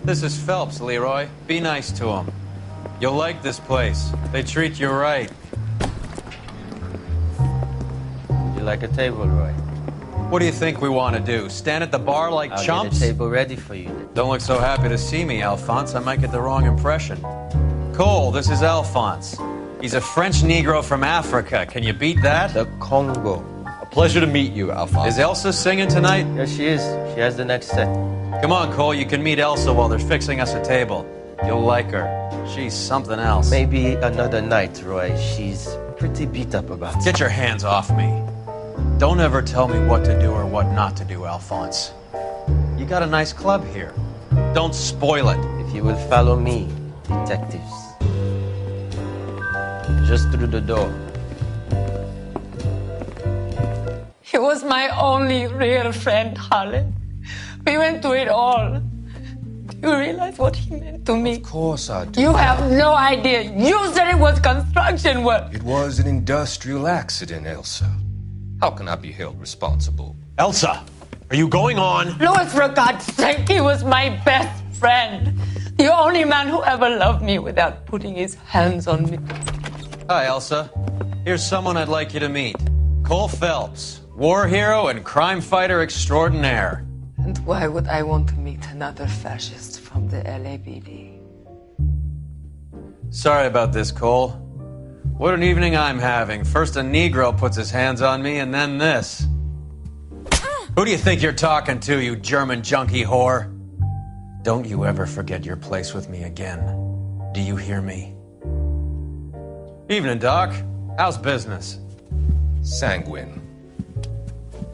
This is Phelps, Leroy. Be nice to him. You'll like this place. They treat you right. You like a table, Roy? What do you think we want to do? Stand at the bar like I'll chumps? get a table ready for you. Don't look so happy to see me, Alphonse. I might get the wrong impression. Cole, this is Alphonse. He's a French Negro from Africa. Can you beat that? The Congo. A pleasure to meet you, Alphonse. Is Elsa singing tonight? Yes, she is. She has the next set. Come on, Cole. You can meet Elsa while they're fixing us a table. You'll like her. She's something else. Maybe another night, Roy. She's pretty beat up about it. Get your hands off me. Don't ever tell me what to do or what not to do, Alphonse. You got a nice club here. Don't spoil it. If you will follow me, detectives. Just through the door. He was my only real friend, Harlan. We went through it all. Do you realize what he meant to me? Of course I do. You have no idea. You said it was construction work. It was an industrial accident, Elsa. How can I be held responsible? Elsa, are you going on? Louis, for God's sake, he was my best friend. The only man who ever loved me without putting his hands on me. Hi, Elsa. Here's someone I'd like you to meet. Cole Phelps, war hero and crime fighter extraordinaire. And why would I want to meet another fascist from the LAPD? Sorry about this, Cole. What an evening I'm having. First a Negro puts his hands on me, and then this. Who do you think you're talking to, you German junkie whore? Don't you ever forget your place with me again. Do you hear me? Evening, Doc. How's business? Sanguine.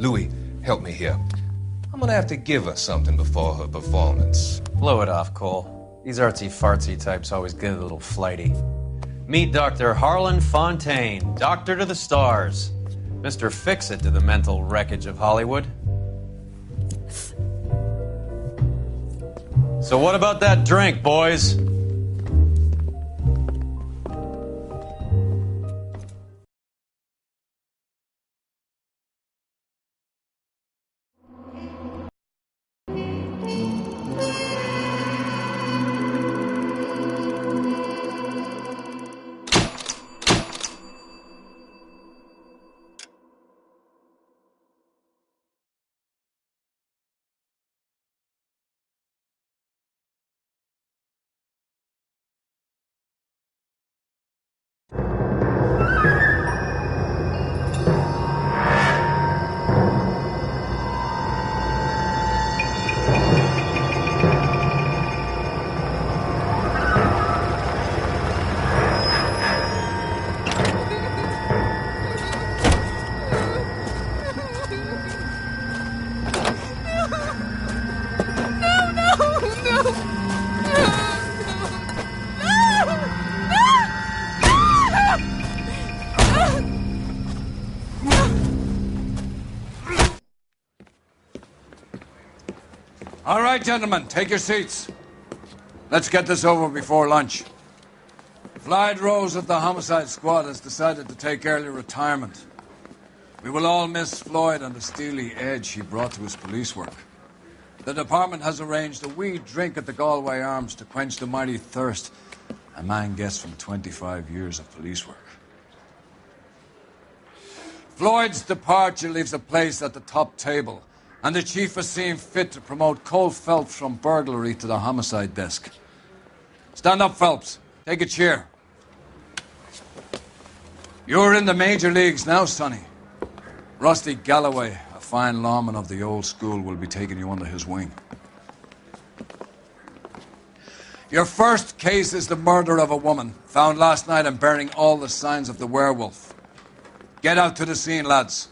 Louis, help me here. I'm gonna have to give her something before her performance. Blow it off, Cole. These artsy-fartsy types always get a little flighty. Meet Dr. Harlan Fontaine, doctor to the stars. Mr. Fix-It to the mental wreckage of Hollywood. So what about that drink, boys? All right, gentlemen, take your seats. Let's get this over before lunch. Floyd Rose of the Homicide Squad has decided to take early retirement. We will all miss Floyd and the steely edge he brought to his police work. The department has arranged a wee drink at the Galway Arms to quench the mighty thirst a man gets from 25 years of police work. Floyd's departure leaves a place at the top table, and the chief has seen fit to promote Cole Phelps from burglary to the homicide desk. Stand up, Phelps. Take a chair. You're in the major leagues now, Sonny. Rusty Galloway, a fine lawman of the old school, will be taking you under his wing. Your first case is the murder of a woman, found last night and bearing all the signs of the werewolf. Get out to the scene, lads.